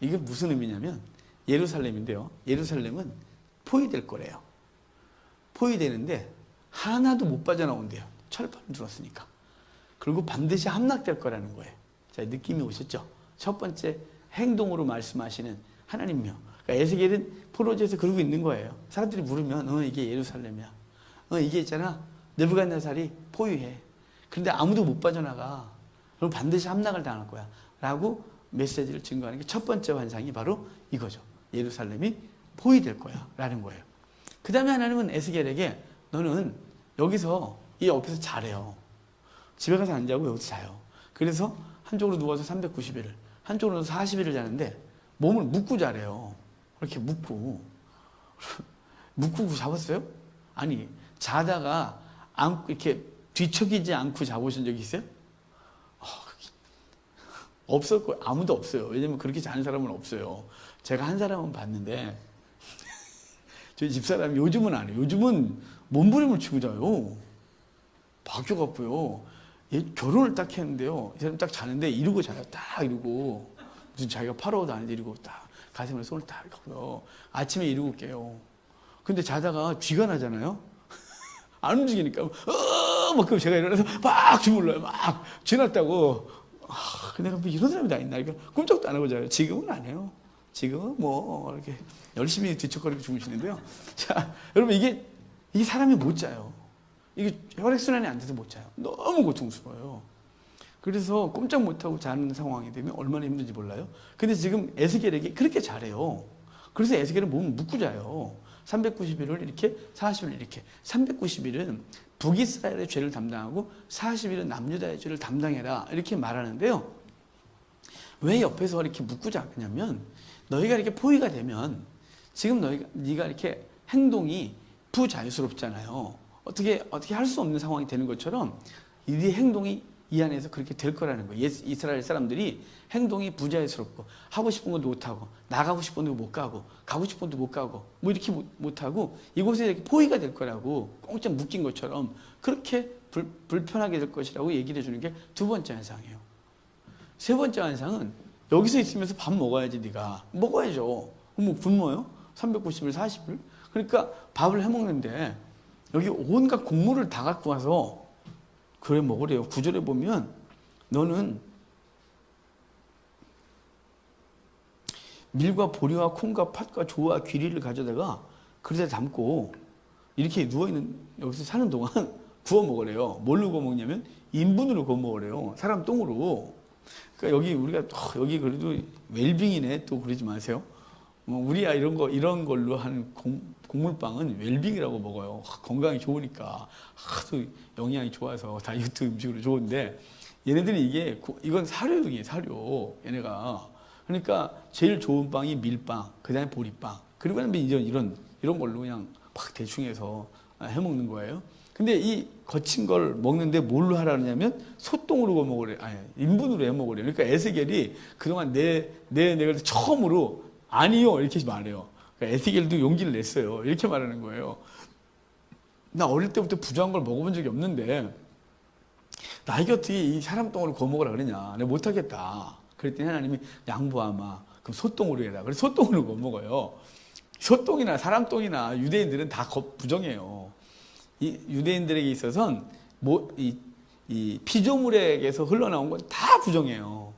이게 무슨 의미냐면 예루살렘인데요. 예루살렘은 포위될 거래요. 포위되는데 하나도 못 빠져나온대요. 철판을 들었으니까. 그리고 반드시 함락될 거라는 거예요. 자, 느낌이 오셨죠? 첫 번째 행동으로 말씀하시는 하나님이요. 그러니까 에스겔은 포로지에서 그러고 있는 거예요. 사람들이 물으면 이게 예루살렘이야. 이게 있잖아. 느부갓네살이 포위해. 그런데 아무도 못 빠져나가. 그럼 반드시 함락을 당할 거야. 라고 메시지를 증거하는 게 첫 번째 환상이 바로 이거죠. 예루살렘이 포위될 거야 라는 거예요. 그 다음에 하나님은 에스겔에게 너는 여기서 이 옆에서 자래요. 집에 가서 안 자고 여기서 자요. 그래서 한쪽으로 누워서 390일을, 한쪽으로 누워서 40일을 자는데 몸을 묶고 자래요. 이렇게 묶고 잡았어요? 아니, 자다가 이렇게 뒤척이지 않고 자보신 적이 있어요? 없을 거예요. 아무도 없어요. 왜냐면 그렇게 자는 사람은 없어요. 제가 한 사람은 봤는데 저희 집사람이 요즘은 안 해요. 요즘은 몸부림을 치고 자요. 바뀌어갖고요. 얘 결혼을 딱 했는데요. 이 사람 딱 자는데 이러고 자요. 딱 이러고. 무슨 자기가 파라오도 아닌데 이러고 딱 가슴에 손을 딱 하고요. 아침에 이러고 깨요. 근데 자다가 쥐가 나잖아요. 안 움직이니까 막 그럼 제가 일어나서 막 주물러요. 막 쥐 났다고. 근데 뭐 이런 사람이 다 있나? 꿈쩍도 안 하고 자요. 지금은 안 해요. 지금은 뭐 이렇게 열심히 뒤척거리고 주무시는데요. 자, 여러분 이게 사람이 못 자요. 이게 혈액순환이 안 돼서 못 자요. 너무 고통스러워요. 그래서 꼼짝 못하고 자는 상황이 되면 얼마나 힘든지 몰라요. 근데 지금 에스겔에게 그렇게 잘해요. 그래서 에스겔은 몸을 묶고 자요. 390일을 이렇게, 40일 이렇게. 390일은 북이스라엘의 죄를 담당하고 40일은 남유다의 죄를 담당해라. 이렇게 말하는데요. 왜 옆에서 이렇게 묶고 자냐면 너희가 이렇게 포위가 되면 지금 네가 이렇게 행동이 부자유스럽잖아요. 어떻게 할 수 없는 상황이 되는 것처럼 네 행동이 이 안에서 그렇게 될 거라는 거예요. 이스라엘 사람들이 행동이 부자유스럽고 하고 싶은 것도 못하고 나가고 싶은 데도 못 가고 가고 싶은 데도 못 가고 뭐 이렇게 못하고 이곳에 이렇게 포위가 될 거라고 꽁짝 묶인 것처럼 그렇게 불편하게 될 것이라고 얘기를 해주는 게 두 번째 환상이에요. 세 번째 환상은 여기서 있으면서 밥 먹어야지 네가. 먹어야죠. 뭐 굶어요? 390일 40일? 그러니까 밥을 해먹는데 여기 온갖 곡물을 다 갖고 와서 그래 먹으래요. 9절에 보면 너는 밀과 보리와 콩과 팥과 조와 귀리를 가져다가 그릇에 담고 이렇게 누워있는 여기서 사는 동안 구워 먹으래요. 뭘로 구워 먹냐면 인분으로 구워 먹으래요. 사람 똥으로. 그러니까 여기 우리가 여기 그래도 웰빙이네 또 그러지 마세요. 우리야 이런 걸로 하는 곡물빵은 웰빙이라고 먹어요. 건강이 좋으니까 하도 영양이 좋아서 다이어트 음식으로 좋은데 얘네들이 이건 사료용이에요. 사료 얘네가. 그러니까 제일 좋은 빵이 밀빵, 그다음에 보리빵, 그리고 이런 걸로 그냥 막 대충 해서 해 먹는 거예요. 근데 이 거친 걸 먹는데 뭘로 하라냐면 소똥으로 먹으래. 아니 인분으로 해 먹으래. 그러니까 에스겔이 그동안 내가 처음으로 아니요 이렇게 말해요. 그러니까 에스겔도 용기를 냈어요. 이렇게 말하는 거예요. 나 어릴 때부터 부정한 걸 먹어본 적이 없는데 나에게 어떻게 이 사람 똥으로 구워 먹으라 그러냐. 내가 못하겠다. 그랬더니 하나님이 양보하마. 그럼 소똥으로 해라. 그래서 소똥으로 구워 먹어요. 소똥이나 사람 똥이나 유대인들은 다 부정해요. 이 유대인들에게 있어서는 이 피조물에게서 흘러나온 건 다 부정해요.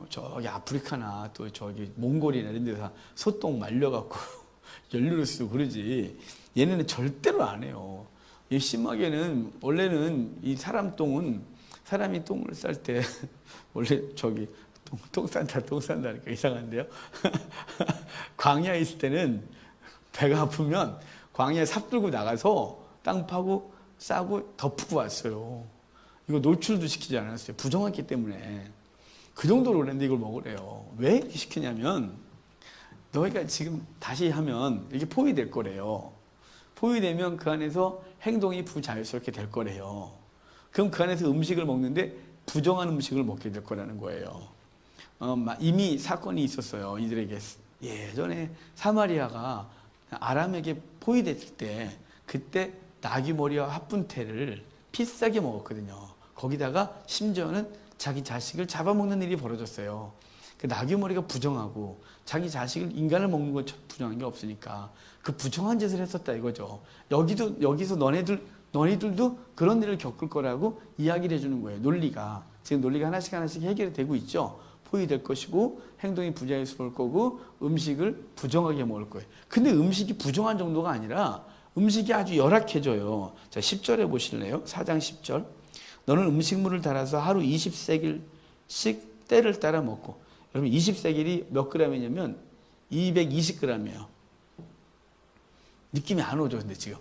저기 아프리카나 또 저기 몽골이나 이런 데서 소똥 말려갖고 연료를 쓰고 그러지. 얘네는 절대로 안 해요. 이 심하게는 원래는 이 사람 똥은 사람이 똥을 쌀 때 원래 저기 똥 싼다니까 이상한데요. 광야에 있을 때는 배가 아프면 광야에 삽 들고 나가서 땅 파고 싸고 덮고 왔어요. 이거 노출도 시키지 않았어요. 부정했기 때문에. 그 정도로 그랬는데 이걸 먹으래요. 왜 이렇게 시키냐면 너희가 지금 다시 하면 이게 포위될 거래요. 포위되면 그 안에서 행동이 부자유스럽게 될 거래요. 그럼 그 안에서 음식을 먹는데 부정한 음식을 먹게 될 거라는 거예요. 이미 사건이 있었어요. 이들에게. 예전에 사마리아가 아람에게 포위됐을 때 그때 나귀머리와 합분태를 비싸게 먹었거든요. 거기다가 심지어는 자기 자식을 잡아먹는 일이 벌어졌어요. 그 나귀머리가 부정하고 자기 자식을 인간을 먹는 것처럼 부정한 게 없으니까 그 부정한 짓을 했었다 이거죠. 여기서 너희들도 그런 일을 겪을 거라고 이야기를 해주는 거예요. 논리가. 지금 논리가 하나씩 해결이 되고 있죠. 포위될 것이고 행동이 부자유스러울 거고 음식을 부정하게 먹을 거예요. 근데 음식이 부정한 정도가 아니라 음식이 아주 열악해져요. 자, 10절에 보실래요? 4장 10절. 너는 음식물을 달아서 하루 20세겔씩 때를 따라 먹고. 여러분 20세겔이 몇 그램이냐면 220g이에요. 느낌이 안 오죠, 근데 지금.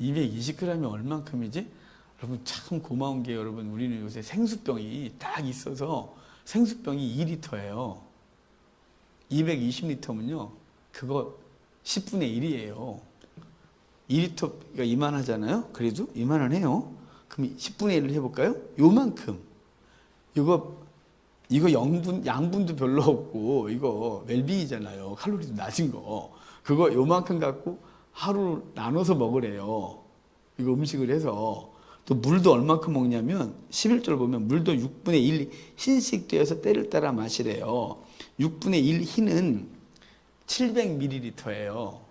220g이 얼만큼이지? 여러분 참 고마운 게 여러분 우리는 요새 생수병이 딱 있어서 생수병이 2리터예요. 220리터면요. 그거 10분의 1이에요. 2리터가 이만하잖아요. 그래도 이만하네요. 그럼 10분의 1을 해볼까요? 요만큼. 이거 양분도 별로 없고 이거 웰빙이잖아요. 칼로리도 낮은 거. 그거 요만큼 갖고 하루 나눠서 먹으래요. 이거 음식을 해서. 또 물도 얼만큼 먹냐면 11절 보면 물도 6분의 1 흰씩 되어서 때를 따라 마시래요. 6분의 1 흰은 700ml예요.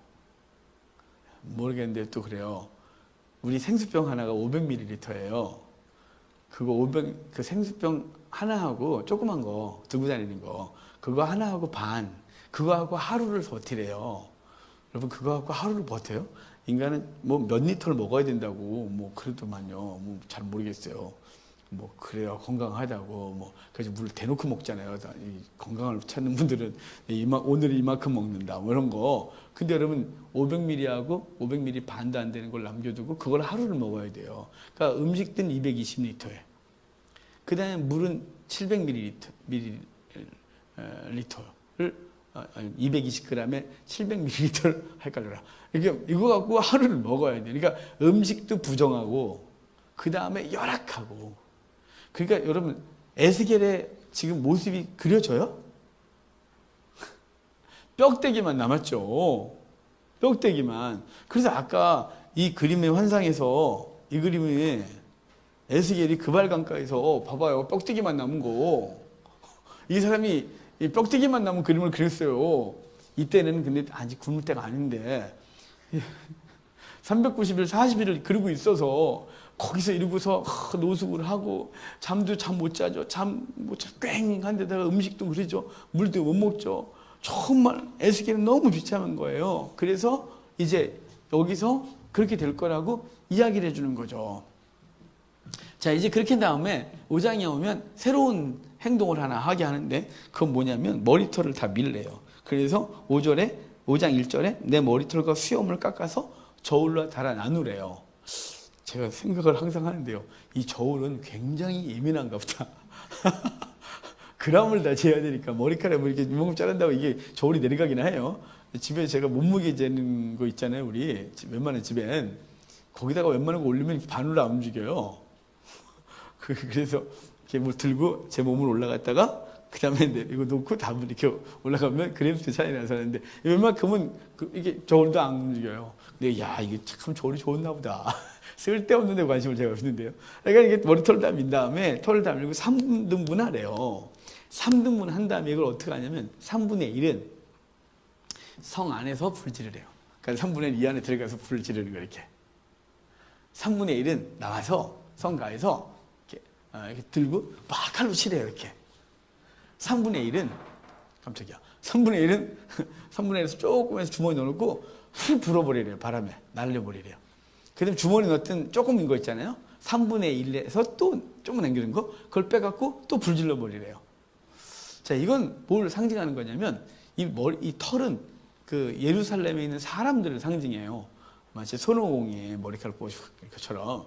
모르겠는데 또 그래요. 우리 생수병 하나가 500ml예요. 그 생수병 하나하고 조그만 거 들고 다니는 거 그거 하나하고 반 그거하고 하루를 버티래요. 여러분 그거하고 하루를 버텨요? 인간은 뭐 몇 리터를 먹어야 된다고 뭐 그러더만요. 뭐 잘 모르겠어요. 뭐 그래야 건강하다고 뭐 그래서 물 대놓고 먹잖아요. 이 건강을 찾는 분들은 오늘 이만큼 먹는다 뭐 이런 거. 근데 여러분 500ml하고 500ml 반도 안 되는 걸 남겨두고 그걸 하루를 먹어야 돼요. 그러니까 음식든 220리터에 그 다음에 물은 700ml를 220g에 700ml를 헷갈려라. 이거 갖고 하루를 먹어야 돼. 그러니까 음식도 부정하고 그 다음에 열악하고. 그러니까 여러분 에스겔의 지금 모습이 그려져요? 뼈대기만 남았죠. 뼈대기만. 그래서 아까 이 그림의 환상에서 이 그림에 에스겔이 그발강가에서 봐봐요. 뼈대기만 남은 거. 이 사람이 이 뼈대기만 남은 그림을 그렸어요. 이때는 근데 아직 굶을 때가 아닌데 390일 40일을 그리고 있어서 거기서 이러고서 노숙을 하고 잠도 잠 못 자죠. 잠 못 자 꽹한 데다가 음식도 그러죠. 물도 못 먹죠. 정말 에스겔은 너무 비참한 거예요. 그래서 이제 여기서 그렇게 될 거라고 이야기를 해주는 거죠. 자, 이제 그렇게 한 다음에 5장에 오면 새로운 행동을 하나 하게 하는데 그건 뭐냐면 머리털을 다 밀래요. 그래서 5장 1절에 내 머리털과 수염을 깎아서 저울로 달아 나누래요. 제가 생각을 항상 하는데요. 이 저울은 굉장히 예민한가 보다. 그람을 다 재야 되니까 머리카락을 이렇게 이만큼 자른다고 이게 저울이 내려가기나 해요. 집에 제가 몸무게 재는 거 있잖아요. 우리 웬만한 집엔. 거기다가 웬만한 거 올리면 반으로 안 움직여요. 그래서 이렇게 뭐 들고 제 몸을 올라갔다가 그 다음에 이거 놓고 다음에 이렇게 올라가면 그램수 차이 나서 하는데 웬만큼은 이게 저울도 안 움직여요. 근데 야 이게 참 저울이 좋나 보다. 쓸데없는 데 관심을 제가 없는데요. 그러니까 이게 머리털을 다 민 다음에 털을 다 밀고 3등분 하래요. 3등분 한 다음에 이걸 어떻게 하냐면 3분의 1은 성 안에서 불 지르래요. 그러니까 3분의 1 이 안에 들어가서 불을 지르는 거 이렇게. 3분의 1은 나가서 성가에서 이렇게 들고 막 칼로 치래요. 이렇게. 3분의 1은 깜짝이야. 3분의 1은 3분의 1에서 조금 해서 주머니 넣어놓고 훅 불어버리래요. 바람에 날려버리래요. 그 다음에 주머니 넣었던 조금인 거 있잖아요. 3분의 1에서 또 조금 남기는 거 그걸 빼갖고 또 불질러 버리래요. 자, 이건 뭘 상징하는 거냐면 이 털은 그 예루살렘에 있는 사람들을 상징해요. 마치 손오공이 머리카락 뽑은 것처럼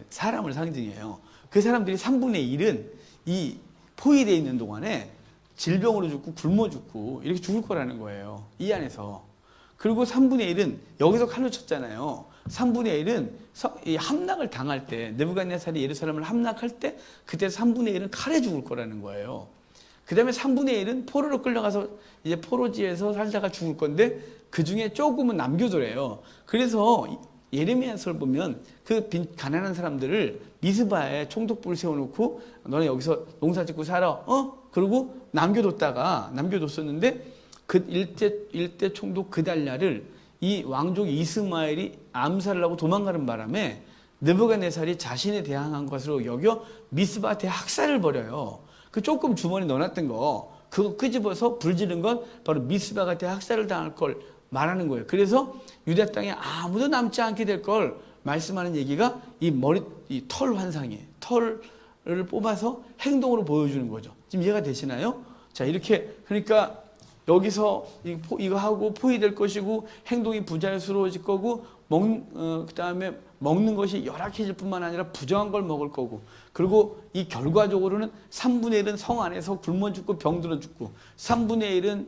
사람을 상징해요. 그 사람들이 3분의 1은 이 포위되어 있는 동안에 질병으로 죽고 굶어 죽고 이렇게 죽을 거라는 거예요. 이 안에서. 그리고 3분의 1은 여기서 칼로 쳤잖아요. 3분의 1은 함락을 당할 때 느부갓네살이 예루살렘을 함락할 때 그때 3분의 1은 칼에 죽을 거라는 거예요. 그 다음에 3분의 1은 포로로 끌려가서 이제 포로지에서 살다가 죽을 건데 그 중에 조금은 남겨두래요. 그래서 예레미야서를 보면 그 가난한 사람들을 미스바에 총독부를 세워놓고 너네 여기서 농사 짓고 살아. 그리고 남겨뒀었는데 그 일대 총독 그달랴를 이 왕족 이스마엘이 암살을 하고 도망가는 바람에 느부갓네살이 자신에 대항한 것으로 여겨 미스바한테 학살을 벌여요. 그 조금 주머니 넣어놨던 거 그거 끄집어서 불지른 건 바로 미스바한테 학살을 당할 걸 말하는 거예요. 그래서 유다 땅에 아무도 남지 않게 될 걸 말씀하는 얘기가 이 털 환상이에요. 털을 뽑아서 행동으로 보여주는 거죠. 지금 이해가 되시나요? 자, 이렇게 그러니까 여기서 이거 하고 포위될 것이고 행동이 부자연스러워질 거고 그다음에 먹는 것이 열악해질 뿐만 아니라 부정한 걸 먹을 거고 그리고 이 결과적으로는 3분의 1은 성 안에서 굶어 죽고 병들어 죽고 3분의 1은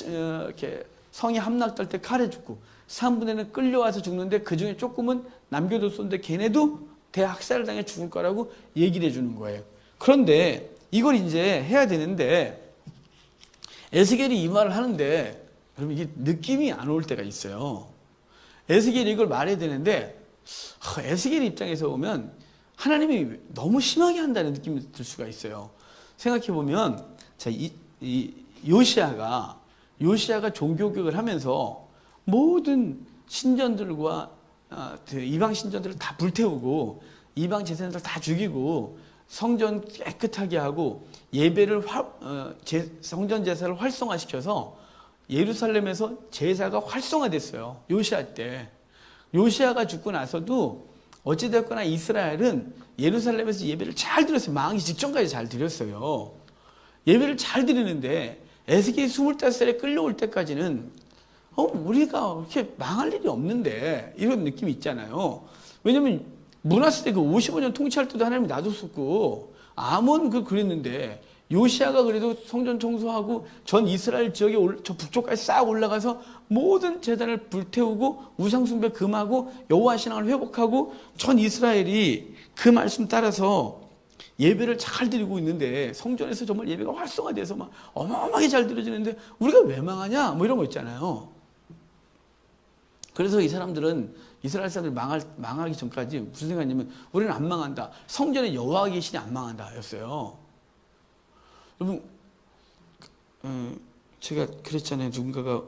이렇게 성이 함락될 때 칼에 죽고 3분의 1은 끌려와서 죽는데 그중에 조금은 남겨뒀었는데 걔네도 대학살을 당해 죽을 거라고 얘기를 해주는 거예요. 그런데 이걸 이제 해야 되는데 에스겔이 이 말을 하는데 여러분 이게 느낌이 안 올 때가 있어요. 에스겔이 이걸 말해야 되는데 에스겔 입장에서 보면 하나님이 너무 심하게 한다는 느낌이 들 수가 있어요. 생각해 보면 자, 요시아가 종교교육을 하면서 모든 신전들과 이방 신전들을 다 불태우고 이방 제사장들 다 죽이고 성전 깨끗하게 하고 예배를 성전 제사를 활성화시켜서 예루살렘에서 제사가 활성화됐어요. 요시아 때. 요시아가 죽고 나서도 어찌됐거나 이스라엘은 예루살렘에서 예배를 잘 드렸어요. 망하기 직전까지 잘 드렸어요. 예배를 잘 드리는데 에스겔이 25살에 끌려올 때까지는 우리가 이렇게 망할 일이 없는데 이런 느낌이 있잖아요. 왜냐면 므낫세 때 그 55년 통치할 때도 하나님이 놔뒀었고 아몬 그랬는데 요시아가 그래도 성전 청소하고 전 이스라엘 지역에 저 북쪽까지 싹 올라가서 모든 제단을 불태우고 우상숭배 금하고 여호와 신앙을 회복하고 전 이스라엘이 그 말씀 따라서 예배를 잘 드리고 있는데 성전에서 정말 예배가 활성화돼서 막 어마어마하게 잘 드려지는데 우리가 왜 망하냐 뭐 이런 거 있잖아요. 그래서 이 사람들은 이스라엘 사람들이 망하기 전까지 무슨 생각이냐면 우리는 안 망한다. 성전에 여호와 계시니 안 망한다 였어요. 여러분 제가 그랬잖아요. 누군가가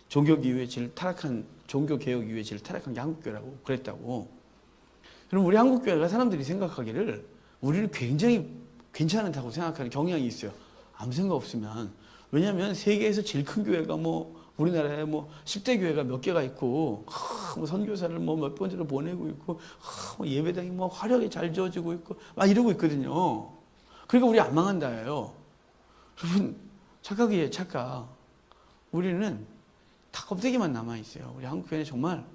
종교개혁 이후에 제일 타락한 게 한국교회라고 그랬다고. 그럼 우리 한국교회가 사람들이 생각하기를 우리는 굉장히 괜찮다고 생각하는 경향이 있어요. 아무 생각 없으면. 왜냐하면 세계에서 제일 큰 교회가 우리나라에 10대 교회가 몇 개가 있고, 선교사를 몇 번째로 보내고 있고, 예배당이 화려하게 잘 지어지고 있고, 막 이러고 있거든요. 그러니까 우리 안 망한다예요. 여러분, 착각이에요, 착각. 우리는 다 껍데기만 남아있어요. 우리 한국교회는 정말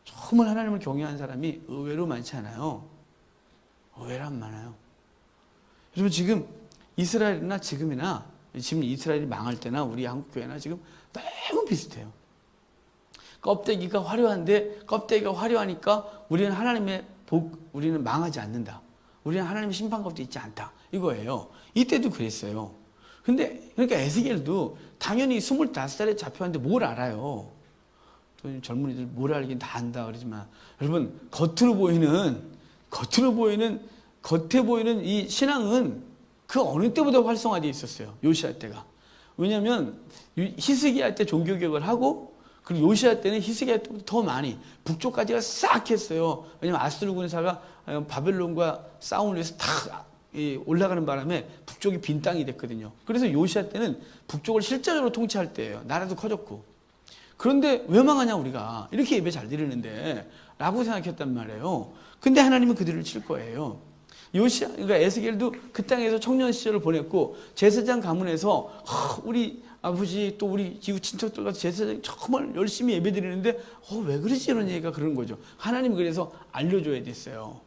하나님을 경외하는 사람이 의외로 많지 않아요. 의외로 안 많아요. 여러분, 지금 이스라엘이나 지금 이스라엘이 망할 때나 우리 한국교회나 지금 너무 비슷해요. 껍데기가 화려한데 껍데기가 화려하니까 우리는 우리는 망하지 않는다. 우리는 하나님의 심판 가운데 있지 않다. 이거예요. 이때도 그랬어요. 근데 그러니까 에스겔도 당연히 25살에 잡혀왔는데 뭘 알아요. 또 젊은이들 뭘 알긴 다 안다 그러지만 여러분 겉에 보이는 이 신앙은 그 어느 때보다 활성화되어 있었어요. 요시아 때가. 왜냐하면 히스기야 때 종교개혁을 하고 그리고 요시아 때는 히스기야 때보다 더 많이 북쪽까지가 싹 했어요. 왜냐하면 아수르 군사가 바벨론과 싸움을 위해서 다 올라가는 바람에 북쪽이 빈 땅이 됐거든요. 그래서 요시아 때는 북쪽을 실제적으로 통치할 때예요. 나라도 커졌고. 그런데 왜 망하냐 우리가. 이렇게 예배 잘 드리는데 라고 생각했단 말이에요. 근데 하나님은 그들을 칠 거예요. 그러니까 에스겔도 그 땅에서 청년 시절을 보냈고 제사장 가문에서 우리 아버지 또 우리 이웃 친척들과 제사장이 정말 열심히 예배 드리는데 왜 그러지 이런 얘기가 그런 거죠. 하나님이 그래서 알려줘야 됐어요.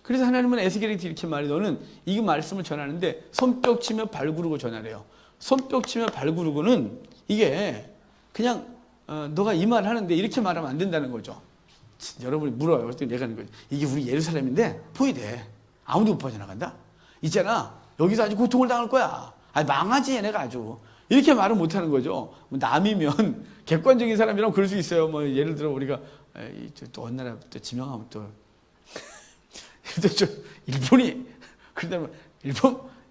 그래서 하나님은 에스겔에게 이렇게 말해 너는 이 말씀을 전하는데 손뼉 치며 발구르고 전하래요. 손뼉 치며 발구르고는 이게 그냥 너가 이 말을 하는데 이렇게 말하면 안 된다는 거죠. 여러분이 물어요. 그랬더니 내가 하는 거죠. 이게 우리 예루살렘인데 포위돼. 아무도 못 빠져나간다? 있잖아. 여기서 아주 고통을 당할 거야. 망하지 얘네가 아주. 이렇게 말을 못하는 거죠. 남이면 객관적인 사람이라면 그럴 수 있어요. 예를 들어 우리가 또 어느 나라 또 지명하면 또 일본이 그러다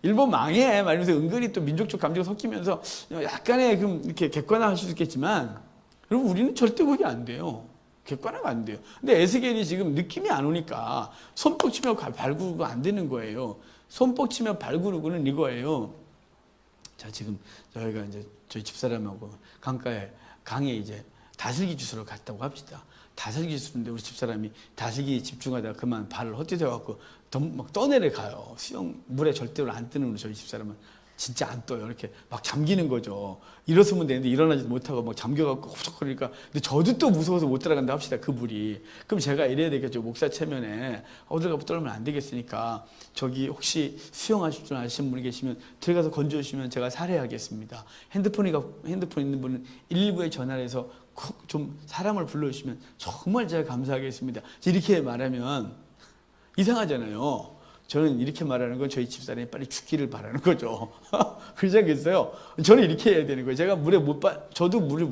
일본 망해 말면서 은근히 또 민족적 감정이 섞이면서 약간의 이렇게 객관화할 수 있겠지만 여러분 우리는 절대 그게 안 돼요. 객관화가 안 돼요. 근데 에스겔이 지금 느낌이 안 오니까 손뼉 치며 발구르고 안 되는 거예요. 손뼉 치며 발구르고는 이거예요. 자, 지금 저희가 이제 저희 집사람하고 강에 이제 다슬기 주스러 갔다고 합시다. 다슬기 주스인데 우리 집사람이 다슬기에 집중하다가 그만 발을 헛디뎌갖고 막 떠내려 가요. 수영 물에 절대로 안 뜨는 우리 저희 집사람은 진짜 안 떠요. 이렇게 막 잠기는 거죠. 일어서면 되는데 일어나지도 못하고 막 잠겨갖고 hov쩍거리니까. 근데 저도 또 무서워서 못 들어간다 합시다. 그 물이. 그럼 제가 이래야 되겠죠. 목사 체면에 어딜 가고 떨면 안 되겠으니까 저기 혹시 수영하실 줄 아시는 분이 계시면 들어가서 건져주시면 제가 살해하겠습니다. 핸드폰 있는 분은 119에 전화를 해서 콕 좀 사람을 불러주시면 정말 제가 감사하겠습니다. 이렇게 말하면 이상하잖아요. 저는 이렇게 말하는 건 저희 집사람이 빨리 죽기를 바라는 거죠. 그러지 않겠어요? 저는 이렇게 해야 되는 거예요. 제가 물에 저도 물을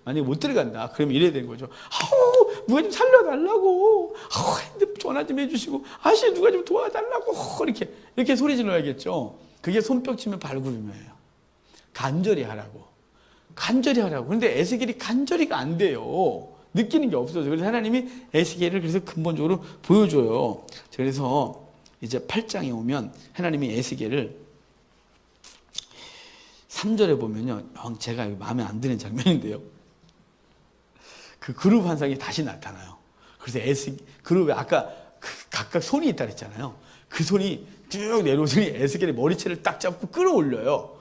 만약에 못 들어간다. 그러면 이래야 되는 거죠. 아우, 누가 좀 살려달라고. 아우, 핸드폰 전화 좀 해주시고. 아씨, 누가 좀 도와달라고. 이렇게 소리 질러야겠죠. 그게 손뼉 치면 발구름이에요. 간절히 하라고. 간절히 하라고. 그런데 에스겔이 간절히가 안 돼요. 느끼는 게 없어서. 그래서 하나님이 에스겔을 그래서 근본적으로 보여줘요. 그래서 이제 8장에 오면 하나님이 에스겔을 3절에 보면요. 제가 마음에 안 드는 장면인데요. 그 그룹 환상이 다시 나타나요. 그래서 그룹에 아까 각각 손이 있다 그랬잖아요. 그 손이 쭉 내려오더니 에스겔의 머리채를 딱 잡고 끌어올려요.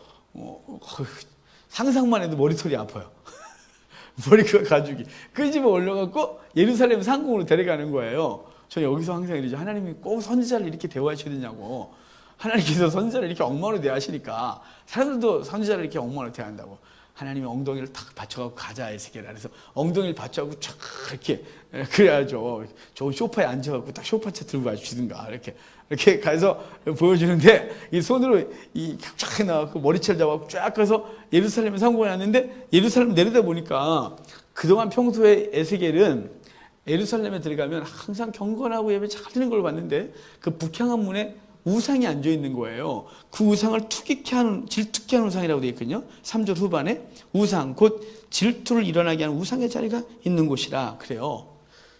상상만 해도 머리털이 아파요. 머리가 가죽이. 그 집에 올려갖고 예루살렘 상공으로 데려가는 거예요. 저 여기서 항상 이러죠. 하나님이 꼭 선지자를 이렇게 대우하시느냐고. 하나님께서 선지자를 이렇게 엉망으로 대하시니까 사람들도 선지자를 이렇게 엉망으로 대한다고. 하나님이 ong덩이를 탁 받쳐갖고 가자 에스겔아. 그래서 엉덩이를 받쳐갖고 쫙 이렇게 그래야죠. 저 소파에 앉아갖고 딱 소파채 들고 가주시든가 이렇게 가서 보여주는데 이 손으로 쫙 나와갖고 머리채를 잡아갖고 쫙 가서 예루살렘에 상공에 왔는데 예루살렘 내려다 보니까 그동안 평소에 에스겔은 예루살렘에 들어가면 항상 경건하고 예배 잘 드리는 걸 봤는데 그 북향한 문에 우상이 앉아 있는 거예요. 그 우상을 질투케 하는 우상이라고 되어 있거든요. 3절 후반에 우상 곧 질투를 일어나게 하는 우상의 자리가 있는 곳이라 그래요.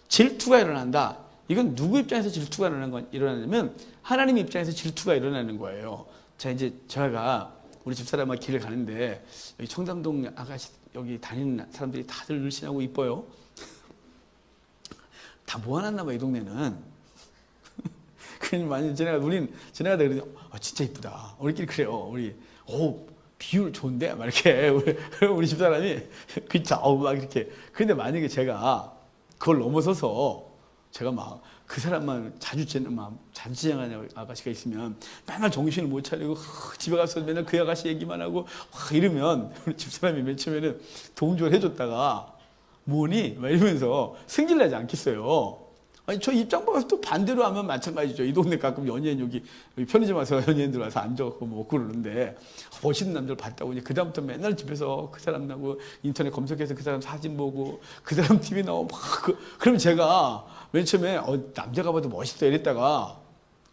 질투가 일어난다. 이건 누구 입장에서 질투가 일어나냐면 하나님 입장에서 질투가 일어나는 거예요. 자, 이제 제가 우리 집사람과 길을 가는데 여기 청담동 아가씨 여기 다니는 사람들이 다들 늘씬하고 이뻐요. 다 모아놨나 봐, 이 동네는. 그냥 많이 지나가다 그러지, 진짜 이쁘다. 우리끼리 그래요. 비율 좋은데? 막 이렇게. 우리 집사람이, 그쵸, 막 이렇게. 근데 만약에 제가 그걸 넘어서서 제가 막 그 사람만 자주 지나가는 아가씨가 있으면 맨날 정신을 못 차리고 집에 가서 맨날 그 아가씨 얘기만 하고 이러면 우리 집사람이 맨 처음에는 동조를 해줬다가 뭐니? 막 이러면서 승질나지 않겠어요. 아니, 저 입장 바꿔서 또 반대로 하면 마찬가지죠. 이 동네 가끔 연예인 여기 편의점 와서 연예인들 와서 앉아갖고 먹고 그러는데 멋있는 남자를 봤다고 이제 그다음부터 맨날 집에서 그 사람하고 인터넷 검색해서 그 사람 사진 보고 그 사람 TV 나오고 그러면 제가 맨 처음에 남자가 봐도 멋있다 이랬다가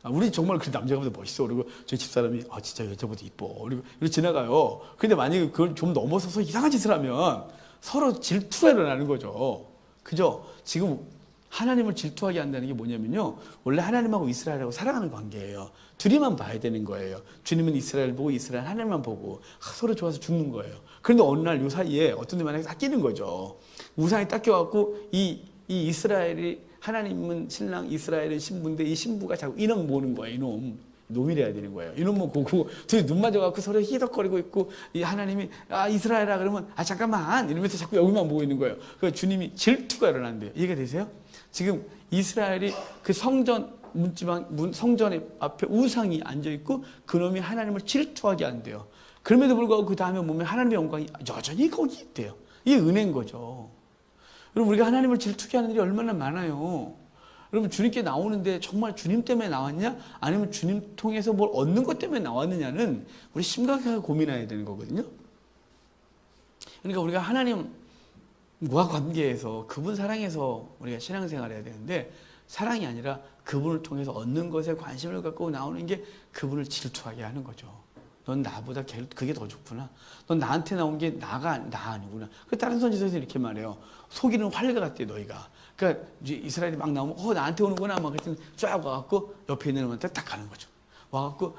우리 정말 그 남자가 봐도 멋있어. 그리고 저희 집사람이 진짜 여자보다 이뻐. 그리고 지나가요. 근데 만약에 그걸 좀 넘어서서 이상한 짓을 하면 서로 질투가 일어나는 거죠. 그죠? 지금 하나님을 질투하게 한다는 게 뭐냐면요. 원래 하나님하고 이스라엘하고 사랑하는 관계예요. 둘이만 봐야 되는 거예요. 주님은 이스라엘 보고 이스라엘 하나님만 보고 서로 좋아서 죽는 거예요. 그런데 어느 날 요 사이에 어떤 데만 딱 끼는 거죠. 우상이 딱 껴갖고 이 이스라엘이 하나님은 신랑 이스라엘은 신부인데 이 신부가 자꾸 이놈 보는 거예요. 놈이래야 되는 거예요. 이놈만 보고 둘이 눈 맞아갖고 서로 희덕거리고 있고 이 하나님이 이스라엘아 그러면 잠깐만 이러면서 자꾸 여기만 보고 있는 거예요. 그러니까 주님이 질투가 일어난대요. 이해가 되세요? 지금 이스라엘이 그 성전 성전 앞에 우상이 앉아있고 그놈이 하나님을 질투하게 한대요. 그럼에도 불구하고 그 다음에 보면 하나님의 영광이 여전히 거기 있대요. 이게 은혜인 거죠. 여러분 우리가 하나님을 질투하게 하는 일이 얼마나 많아요. 여러분 주님께 나오는데 정말 주님 때문에 나왔냐? 아니면 주님 통해서 뭘 얻는 것 때문에 나왔느냐는 우리 심각하게 고민해야 되는 거거든요. 그러니까 우리가 하나님과 관계에서 그분 사랑해서 우리가 신앙생활을 해야 되는데 사랑이 아니라 그분을 통해서 얻는 것에 관심을 갖고 나오는 게 그분을 질투하게 하는 거죠. 넌 나보다 그게 더 좋구나. 넌 나한테 나온 게 나 아니구나. 그 다른 선지서에서 이렇게 말해요. 속이는 활과 같대 너희가. 그러니까 이스라엘이 막 나오면 나한테 오는구나 막 그랬더니 쫙 와갖고 옆에 있는 놈한테 딱 가는 거죠. 와갖고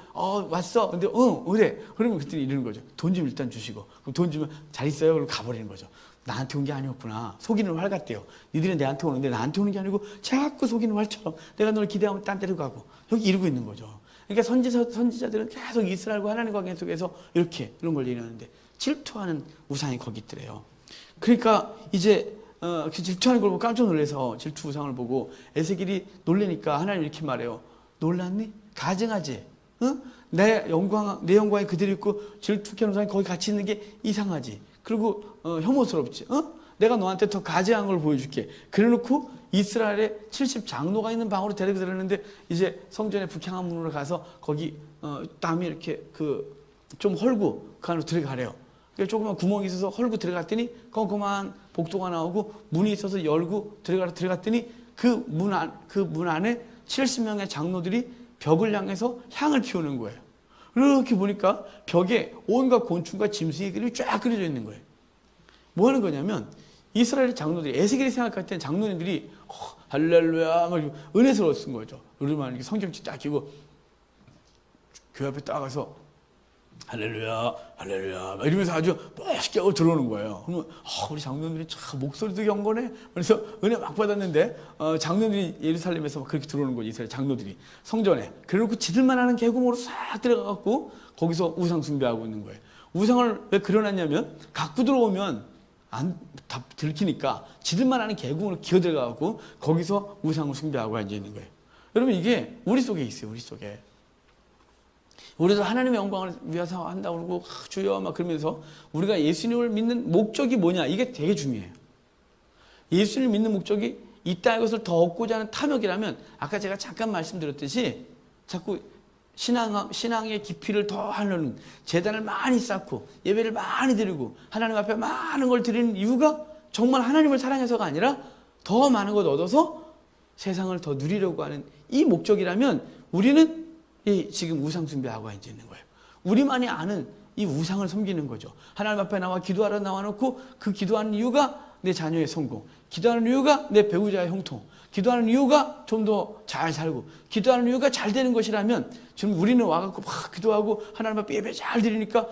왔어. 근데 그래. 그러면 그때 이러는 거죠. 돈 좀 일단 주시고 그럼 돈 주면 잘 있어요. 그럼 가버리는 거죠. 나한테 온 게 아니었구나. 속이는 활 같대요. 니들은 내한테 오는데 나한테 오는 게 아니고 자꾸 속이는 활처럼 내가 너를 기대하면 딴 데로 가고 여기 이러고 있는 거죠. 그러니까 선지자들은 계속 이스라엘과 하나님 관계 속에서 이렇게 이런 걸 얘기하는데 질투하는 우상이 거기 있더래요. 그러니까 이제 그 질투하는 걸 보고 깜짝 놀라서 질투 우상을 보고 에스겔이 놀라니까 하나님 이렇게 말해요. 놀랐니? 가증하지? 응? 내 영광이 그대로 있고 질투하는 우상이 거기 같이 있는 게 이상하지? 그리고 혐오스럽지? 내가 너한테 더 가증한 걸 보여줄게. 그래놓고 이스라엘에 70장로가 있는 방으로 데리고 들었는데 이제 성전의 북향한 문으로 가서 거기 땀이 이렇게 좀 헐고 그 안으로 들어가래요. 조그만 구멍이 있어서 헐고 들어갔더니 꼼꼼한 복도가 나오고 문이 있어서 열고 들어갔더니 그 문 안에 70명의 장로들이 벽을 향해서 향을 피우는 거예요. 이렇게 보니까 벽에 온갖 곤충과 짐승의 그림이 쫙 그려져 있는 거예요. 뭐 하는 거냐면 이스라엘 장로들이 에스겔이 생각할 때는 장로님들이 할렐루야 막 은혜스러워 쓴 거죠. 우리만 이렇게 성경책 딱 끼고 교회 앞에 딱 가서 할렐루야 할렐루야 막 이러면서 아주 멋있게 들어오는 거예요. 그러면 우리 장로님들이 참 목소리도 경건해. 그래서 은혜 막 받았는데 장로들이 예루살렘에서 막 그렇게 들어오는 거지. 이스라엘 장로들이 성전에. 그래놓고 지들만 하는 계곡으로 싹 들어가갖고 거기서 우상 숭배하고 있는 거예요. 우상을 왜 그려놨냐면 갖고 들어오면 다 들키니까 지들만 하는 계곡으로 기어 들어가갖고 거기서 우상을 숭배하고 앉아 있는 거예요. 여러분 이게 우리 속에 있어요. 우리 속에. 우리도 하나님의 영광을 위해서 한다고 그러고 주여 막 그러면서 우리가 예수님을 믿는 목적이 뭐냐 이게 되게 중요해요. 예수님을 믿는 목적이 이 땅의 것을 더 얻고자 하는 탐욕이라면 아까 제가 잠깐 말씀드렸듯이 자꾸 신앙의 깊이를 더 하려는 제단을 많이 쌓고 예배를 많이 드리고 하나님 앞에 많은 걸 드리는 이유가 정말 하나님을 사랑해서가 아니라 더 많은 것 얻어서 세상을 더 누리려고 하는 이 목적이라면 우리는 지금 우상 숭배하고 앉아 있는 거예요. 우리만이 아는 이 우상을 섬기는 거죠. 하나님 앞에 나와 기도하러 나와놓고 그 기도하는 이유가 내 자녀의 성공, 기도하는 이유가 내 배우자의 형통, 기도하는 이유가 좀 더 잘 살고, 기도하는 이유가 잘 되는 것이라면 지금 우리는 와갖고 막 기도하고 하나님 앞에 예배 잘 드리니까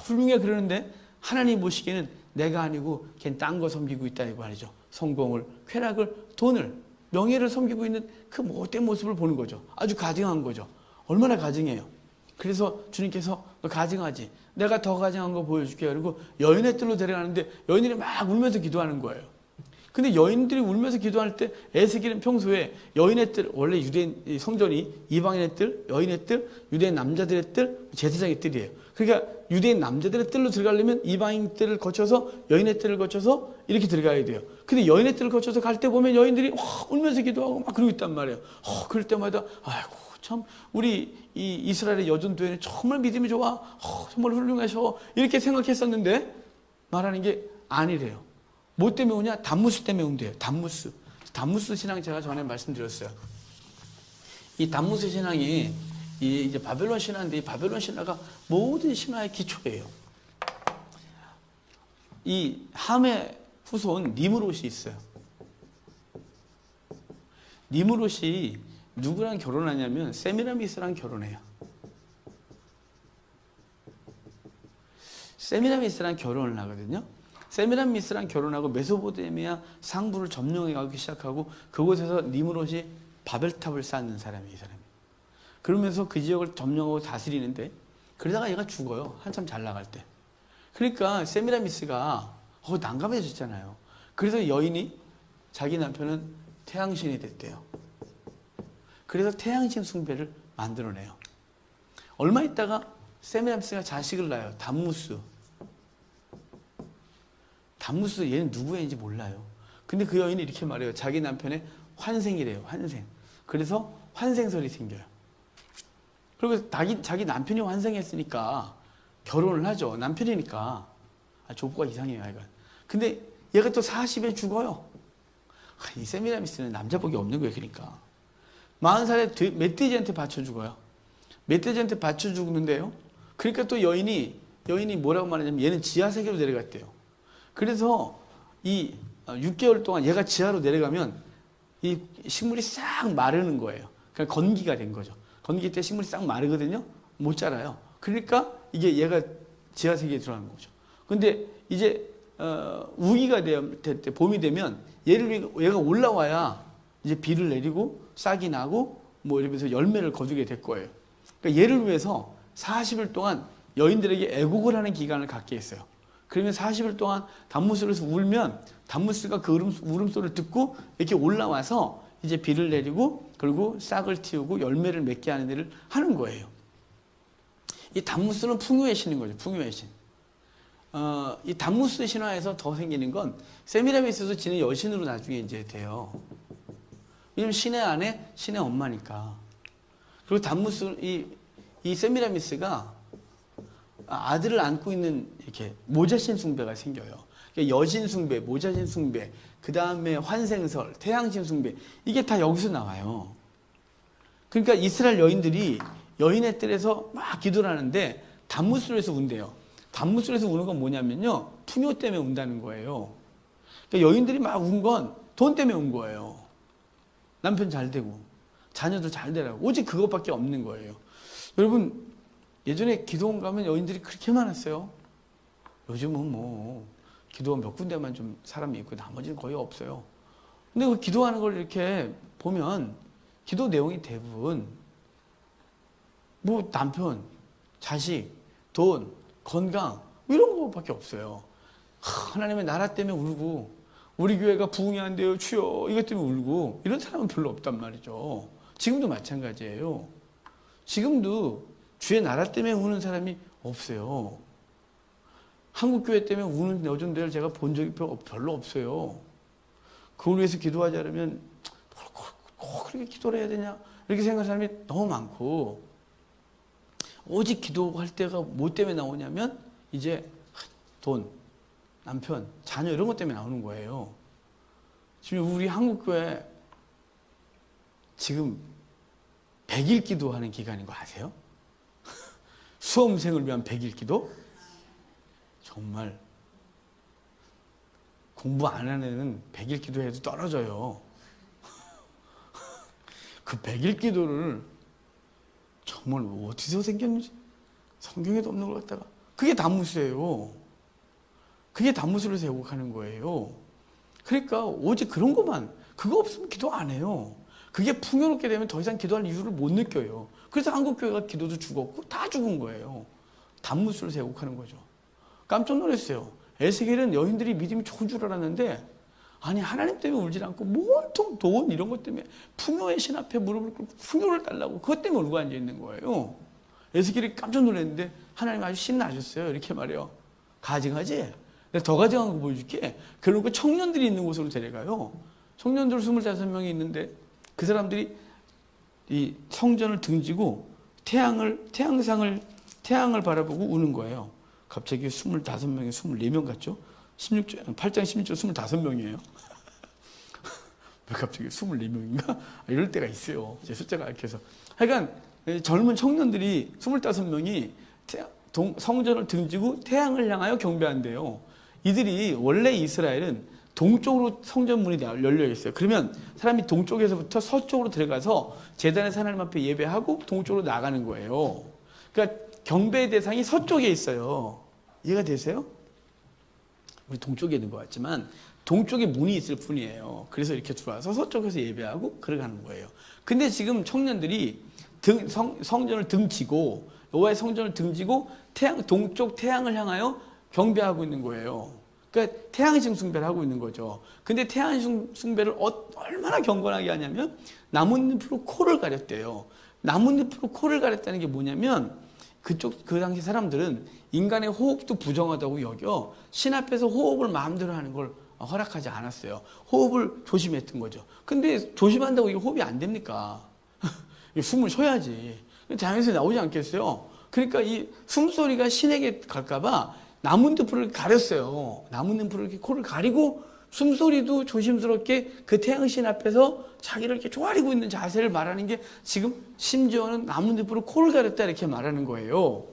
훌륭해 그러는데 하나님 보시기에는 내가 아니고 걔는 딴 거 섬기고 있다고 말이죠. 성공을, 쾌락을, 돈을, 명예를 섬기고 있는 그 못된 모습을 보는 거죠. 아주 가증한 거죠. 얼마나 가증해요. 그래서 주님께서 너 가증하지? 내가 더 가증한 거 보여줄게. 그리고 여인의 뜰로 데려가는데 여인들이 막 울면서 기도하는 거예요. 근데 여인들이 울면서 기도할 때 에스겔은 평소에 여인의 뜰, 원래 유대인 성전이 이방인의 뜰, 여인의 뜰, 유대인 남자들의 뜰, 제사장의 뜰이에요. 그러니까 유대인 남자들의 뜰로 들어가려면 이방인 뜰을 거쳐서 여인의 뜰을 거쳐서 이렇게 들어가야 돼요. 근데 여인의 뜰을 거쳐서 갈 때 보면 여인들이 울면서 기도하고 막 그러고 있단 말이에요. 그럴 때마다 아이고 참 우리 이 이스라엘의 여전도에는 정말 믿음이 좋아. 정말 훌륭하셔. 이렇게 생각했었는데 말하는 게 아니래요. 뭐 때문에 오냐? 단무스 때문에 온대요. 단무스 신앙 제가 전에 말씀드렸어요. 이 단무스 신앙이 이제 바벨론 신화인데 이 바벨론 신화가 모든 신화의 기초예요. 이 함의 후손 니므롯이 있어요. 니므롯이 누구랑 결혼하냐면 세미라미스랑 결혼해요. 세미라미스랑 결혼을 하거든요. 세미라미스랑 결혼하고 메소포타미아 상부를 점령해가기 시작하고 그곳에서 니므롯이 바벨탑을 쌓는 사람이에요. 이 사람이. 그러면서 그 지역을 점령하고 다스리는데 그러다가 얘가 죽어요. 한참 잘 나갈 때. 그러니까 세미라미스가 난감해졌잖아요. 그래서 여인이 자기 남편은 태양신이 됐대요. 그래서 태양신 숭배를 만들어내요. 얼마 있다가 세미라미스가 자식을 낳아요. 단무스 얘는 누구 애인지 몰라요. 근데 그 여인이 이렇게 말해요. 자기 남편의 환생이래요. 환생. 그래서 환생설이 생겨요. 그리고 자기 남편이 환생했으니까 결혼을 하죠. 남편이니까. 조부가 이상해요. 얘가. 근데 얘가 또 40에 죽어요. 이 세미라미스는 남자 복이 없는 거예요. 그러니까. 40살에 멧돼지한테 받쳐 죽어요. 멧돼지한테 받쳐 죽는데요. 그러니까 또 여인이 뭐라고 말하냐면 얘는 지하세계로 내려갔대요. 그래서 이 6개월 동안 얘가 지하로 내려가면 이 식물이 싹 마르는 거예요. 그러니까 건기가 된 거죠. 건기 때 식물이 싹 마르거든요. 못 자라요. 그러니까 이게 얘가 지하세계에 들어가는 거죠. 근데 이제 우기가 될 때 봄이 되면 얘가 올라와야 이제 비를 내리고 싹이 나고 뭐 이러면서 열매를 거두게 될 거예요. 그러니까 얘를 위해서 40일 동안 여인들에게 애곡을 하는 기간을 갖게 했어요. 그러면 40일 동안 단무술에서 울면 단무술가 그 울음소리를 듣고 이렇게 올라와서 이제 비를 내리고 그리고 싹을 틔우고 열매를 맺게 하는 일을 하는 거예요. 이 단무술은 풍요의 신인 거죠. 풍요의 신. 이 단무스 신화에서 더 생기는 건 세미라미스도 지는 여신으로 나중에 이제 돼요. 왜냐면 신의 아내, 신의 엄마니까. 그리고 단무스, 이 세미라미스가 아들을 안고 있는 이렇게 모자신 숭배가 생겨요. 그러니까 여신 숭배, 모자신 숭배, 그 다음에 환생설, 태양신 숭배, 이게 다 여기서 나와요. 그러니까 이스라엘 여인들이 여인의 뜰에서 막 기도를 하는데 단무술에서 운대요. 단무술에서 우는 건 뭐냐면요, 풍요 때문에 운다는 거예요. 그러니까 여인들이 막 운 건 돈 때문에 운 거예요. 남편 잘 되고 자녀들 잘 되라고, 오직 그것밖에 없는 거예요. 여러분, 예전에 기도원 가면 여인들이 그렇게 많았어요. 요즘은 뭐 기도원 몇 군데만 좀 사람이 있고 나머지는 거의 없어요. 근데 그 기도하는 걸 이렇게 보면 기도 내용이 대부분 뭐 남편, 자식, 돈, 건강 이런 거밖에 없어요. 하나님의 나라 때문에 울고 우리 교회가 부흥이 안 돼요 주여 이것 때문에 울고 이런 사람은 별로 없단 말이죠. 지금도 마찬가지예요. 지금도 주의 나라 때문에 우는 사람이 없어요. 한국 교회 때문에 우는 여전들을 제가 본 적이 별로 없어요. 그걸 위해서 기도하지 않으면 꼭 그렇게 기도를 해야 되냐 이렇게 생각하는 사람이 너무 많고, 오직 기도할 때가 뭐 때문에 나오냐면 이제 돈, 남편, 자녀 이런 것 때문에 나오는 거예요. 지금 우리 한국교회 지금 100일 기도하는 기간인 거 아세요? 수험생을 위한 100일 기도? 정말 공부 안 하는 애는 100일 기도해도 떨어져요. 그 100일 기도를 정말 어디서 생겼는지 성경에도 없는 걸 갖다가, 그게 단무수예요. 그게 단무수를 세우고 거예요. 그러니까 오직 그런 것만, 그거 없으면 기도 안 해요. 그게 풍요롭게 되면 더 이상 기도할 이유를 못 느껴요. 그래서 한국교회가 기도도 죽었고 다 죽은 거예요. 단무수를 세우고 거죠. 깜짝 놀랐어요. 에스겔은 여인들이 믿음이 좋은 줄 알았는데, 아니 하나님 때문에 울지 않고 온통 돈 이런 것 때문에 풍요의 신 앞에 무릎을 꿇고 풍요를 달라고 그것 때문에 울고 앉아 있는 거예요. 에스겔이 깜짝 놀랐는데 하나님 아주 신나셨어요. 이렇게 말해요. 가증하지? 내가 더 가증한 거 보여줄게. 그러고 청년들이 있는 곳으로 데려가요. 청년들 25명이 있는데 그 사람들이 이 성전을 등지고 태양을 바라보고 우는 거예요. 갑자기 25명이 24명 같죠? 8장 16절 25명이에요. 왜 갑자기 24명인가? 이럴 때가 있어요. 제 숫자가 약해서. 하여간 젊은 청년들이 25명이 성전을 등지고 태양을 향하여 경배한대요. 이들이 원래 이스라엘은 동쪽으로 성전 문이 열려 있어요. 그러면 사람이 동쪽에서부터 서쪽으로 들어가서 제단에서 하나님 앞에 예배하고 동쪽으로 나가는 거예요. 그러니까 경배의 대상이 서쪽에 있어요. 이해가 되세요? 우리 동쪽에 있는 것 같지만 동쪽에 문이 있을 뿐이에요. 그래서 이렇게 들어와서 서쪽에서 예배하고 그러가는 거예요. 근데 지금 청년들이 성전을 등지고, 여호와의 성전을 등지고 동쪽 태양을 향하여 경배하고 있는 거예요. 그러니까 태양신 숭배를 하고 있는 거죠. 근데 태양신 숭배를 얼마나 경건하게 하냐면 나뭇잎으로 코를 가렸대요. 나뭇잎으로 코를 가렸다는 게 뭐냐면, 그 당시 사람들은 인간의 호흡도 부정하다고 여겨 신 앞에서 호흡을 마음대로 하는 걸 허락하지 않았어요. 호흡을 조심했던 거죠. 근데 조심한다고 이게 호흡이 안 됩니까? 숨을 쉬어야지. 자연에서 나오지 않겠어요? 그러니까 이 숨소리가 신에게 갈까봐 나뭇잎을 가렸어요. 나뭇잎으로 이렇게 코를 가리고 숨소리도 조심스럽게 그 태양신 앞에서 자기를 이렇게 조아리고 있는 자세를 말하는 게, 지금 심지어는 나뭇잎으로 코를 가렸다 이렇게 말하는 거예요.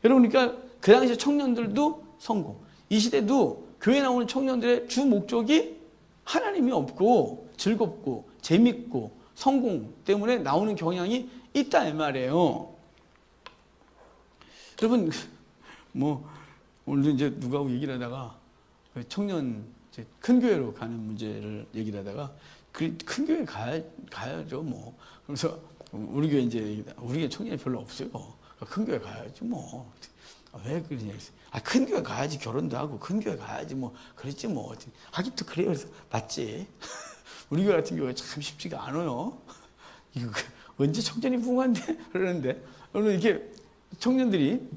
여러분, 그러니까 그 당시 청년들도 성공, 이 시대도 교회 나오는 청년들의 주 목적이 하나님이 없고 즐겁고 재밌고 성공 때문에 나오는 경향이 있다 이 말이에요. 여러분, 뭐 오늘도 이제 누구하고 얘기를 하다가 청년 큰 교회로 가는 문제를 얘기를 하다가 큰 교회 가야죠, 뭐. 그래서 우리 교회 청년이 별로 없어요. 큰 교회 가야지, 뭐. 왜 그러냐. 큰 교회 가야지, 결혼도 하고, 큰 교회 가야지, 뭐. 그랬지, 뭐. 하긴 또 그래요. 그래서 맞지. 우리 교회 같은 경우에 참 쉽지가 않아요. 이거 언제 청년이 붕한데? 그러는데, 오늘 이렇게 청년들이,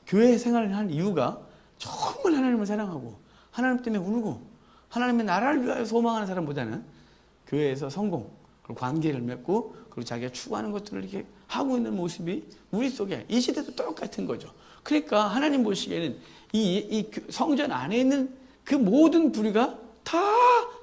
교회 생활을 한 이유가 정말 하나님을 사랑하고, 하나님 때문에 울고, 하나님의 나라를 위하여 소망하는 사람보다는 교회에서 성공, 그리고 관계를 맺고, 그리고 자기가 추구하는 것들을 이렇게 하고 있는 모습이 우리 속에 이 시대도 똑같은 거죠. 그러니까 하나님 보시기에는 이 성전 안에 있는 그 모든 부류가 다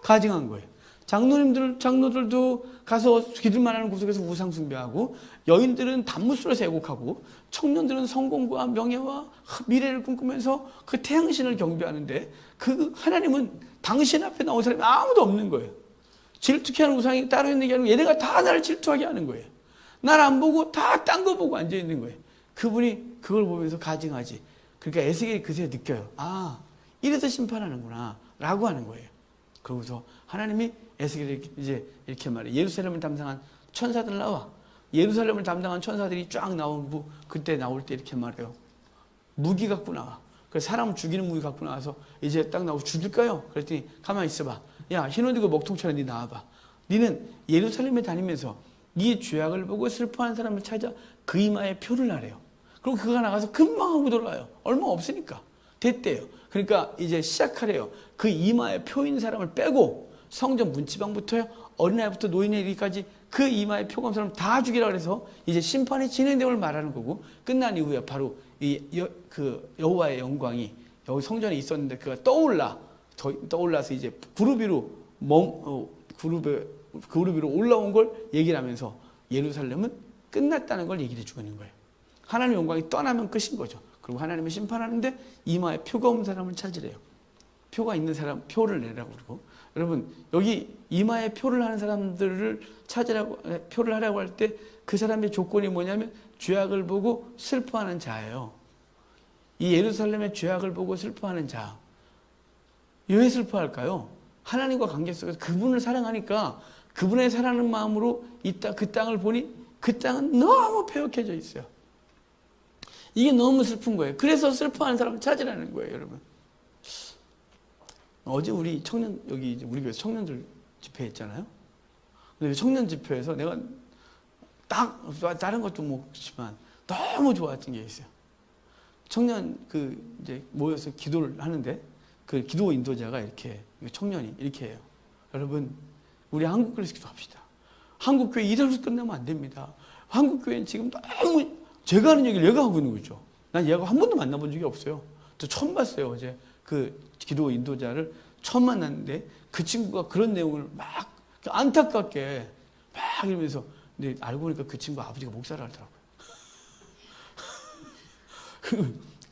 가증한 거예요. 장로들도 가서 기들만 하는 구석에서 우상 숭배하고, 여인들은 단무술을 세곡하고, 청년들은 성공과 명예와 미래를 꿈꾸면서 그 태양신을 경배하는데, 그 하나님은 당신 앞에 나온 사람이 아무도 없는 거예요. 질투케 하는 우상이 따로 있는 게 아니고 얘네가 다 나를 질투하게 하는 거예요. 나를 안 보고 다 딴 거 보고 앉아 있는 거예요. 그분이 그걸 보면서 가증하지. 그러니까 에스겔이 그새 느껴요. 이래서 심판하는구나 라고 하는 거예요. 그러고서 하나님이 에스겔이 이제 이렇게 말해요. 예루살렘을 담당한 천사들 나와. 예루살렘을 담당한 천사들이 쫙 나오고, 그때 나올 때 이렇게 말해요. 무기 갖고 나와. 그래서 사람을 죽이는 무기 갖고 나와서 이제 딱 나오고, 죽일까요? 그랬더니 가만히 있어봐. 야, 흰옷 입고 먹통처럼 네 나와봐. 니는 예루살렘에 다니면서 네 죄악을 보고 슬퍼하는 사람을 찾아 그 이마에 표를 하래요. 그리고 그가 나가서 금방 하고 돌아와요. 얼마 없으니까. 됐대요. 그러니까 이제 시작하래요. 그 이마에 표인 사람을 빼고 성전 문지방부터 어린아이부터 노인에 이르기까지 그 이마에 표 건 사람 다 죽이라 그래서 이제 심판이 진행됨을 말하는 거고, 끝난 이후에 바로 그 여호와의 영광이 여기 성전에 있었는데 그가 떠올라서 이제 그룹 위로 올라온 걸 얘기를 하면서 예루살렘은 끝났다는 걸 얘기를 해주고 있는 거예요. 하나님의 영광이 떠나면 끝인 거죠. 그리고 하나님이 심판하는데 이마에 표가 없는 사람을 찾으래요. 표가 있는 사람 표를 내라고 그러고, 여러분 여기 이마에 표를 하는 사람들을 찾으라고, 표를 하라고 할 때 그 사람의 조건이 뭐냐면 죄악을 보고 슬퍼하는 자예요. 이 예루살렘의 죄악을 보고 슬퍼하는 자. 왜 슬퍼할까요? 하나님과 관계 속에서 그분을 사랑하니까 그분의 사랑하는 마음으로 그 땅을 보니 그 땅은 너무 폐역해져 있어요. 이게 너무 슬픈 거예요. 그래서 슬퍼하는 사람을 찾으라는 거예요, 여러분. 어제 우리 여기 우리 교회 청년들 집회 했잖아요. 근데 청년 집회에서 내가 다른 것도 먹지만 너무 좋았던 게 있어요. 청년 이제 모여서 기도를 하는데, 그 기도 인도자가 청년이 이렇게 해요. 여러분, 우리 한국 그리스도 기도합시다. 한국 교회 이대로 끝나면 안 됩니다. 한국 교회는 지금 너무 제가 하는 얘기를 얘가 하고 있는 거죠. 난 얘가 한 번도 만나본 적이 없어요. 저 처음 봤어요. 어제 그 기도 인도자를 처음 만났는데 그 친구가 그런 내용을 막 안타깝게 막 이러면서, 근데 알고 보니까 그 친구 아버지가 목사를 하더라고요.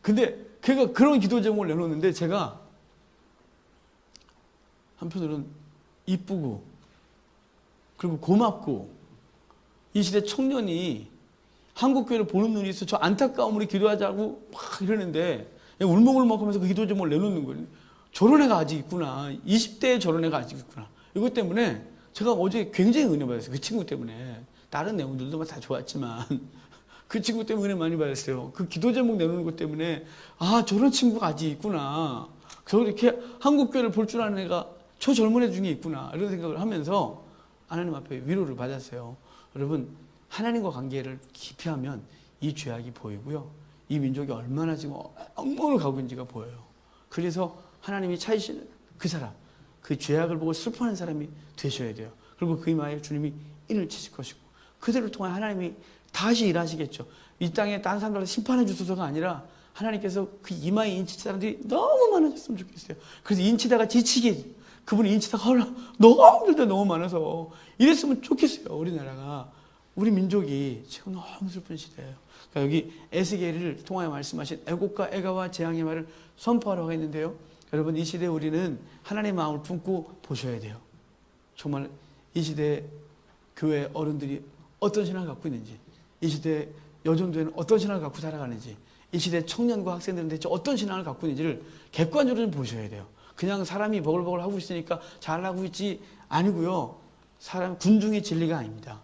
근데 걔가 그런 기도 제목을 내놓는데 제가 한편으로는 이쁘고 그리고 고맙고, 이 시대 청년이 한국교회를 보는 눈이 있어 저 안타까움으로 기도하자고 막 이러는데 울먹울먹하면서 그 기도 제목을 내놓는 거예요. 저런 애가 아직 있구나. 20대에 저런 애가 아직 있구나. 이것 때문에 제가 어제 굉장히 은혜 받았어요. 그 친구 때문에. 다른 내용들도 다 좋았지만 그 친구 때문에 은혜 많이 받았어요. 그 기도 제목 내놓는 것 때문에 저런 친구가 아직 있구나. 저렇게 한국교회를 볼 줄 아는 애가 저 젊은 애 중에 있구나. 이런 생각을 하면서 하나님 앞에 위로를 받았어요. 여러분, 하나님과 관계를 깊이 하면 이 죄악이 보이고요. 이 민족이 얼마나 지금 엉망으로 가고 있는지가 보여요. 그래서 하나님이 찾으시는 그 사람, 그 죄악을 보고 슬퍼하는 사람이 되셔야 돼요. 그리고 그 이마에 주님이 인을 치실 것이고, 그들을 통해 하나님이 다시 일하시겠죠. 이 땅에 다른 사람들한테 심판해 주소서가 아니라 하나님께서 그 이마에 인치는 사람들이 너무 많아졌으면 좋겠어요. 그래서 인치다가 지치게, 그분이 인치다가 너무 힘들다 너무 많아서 이랬으면 좋겠어요. 우리나라가, 우리 민족이 지금 너무 슬픈 시대예요. 그러니까 여기 에스겔을 통하여 말씀하신 애곡과 애가와 재앙의 말을 선포하라고 했는데요. 여러분, 이 시대에 우리는 하나님의 마음을 품고 보셔야 돼요. 정말 이 시대에 교회 어른들이 어떤 신앙을 갖고 있는지, 이 시대에 여정도에는 어떤 신앙을 갖고 살아가는지, 이 시대 청년과 학생들은 대체 어떤 신앙을 갖고 있는지를 객관적으로 좀 보셔야 돼요. 그냥 사람이 버글버글 하고 있으니까 잘하고 있지 아니고요. 사람 군중의 진리가 아닙니다.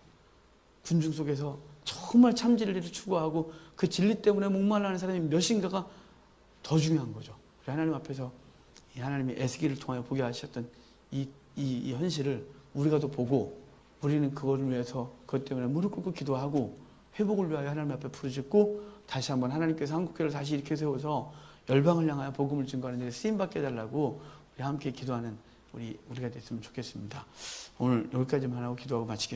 군중 속에서 정말 참 진리를 추구하고 그 진리 때문에 목말라하는 사람이 몇인가가 더 중요한 거죠. 우리 하나님 앞에서 이 하나님이 에스겔을 통하여 보게 하셨던 이 현실을 우리가 또 보고 우리는 그거를 위해서 그것 때문에 무릎 꿇고 기도하고 회복을 위하여 하나님 앞에 부르짖고 다시 한번 하나님께서 한국교회를 다시 일으켜 세워서 열방을 향하여 복음을 증거하는 일에 쓰임받게 해달라고 우리 함께 기도하는 우리가 됐으면 좋겠습니다. 오늘 여기까지만 하고 기도하고 마치겠습니다.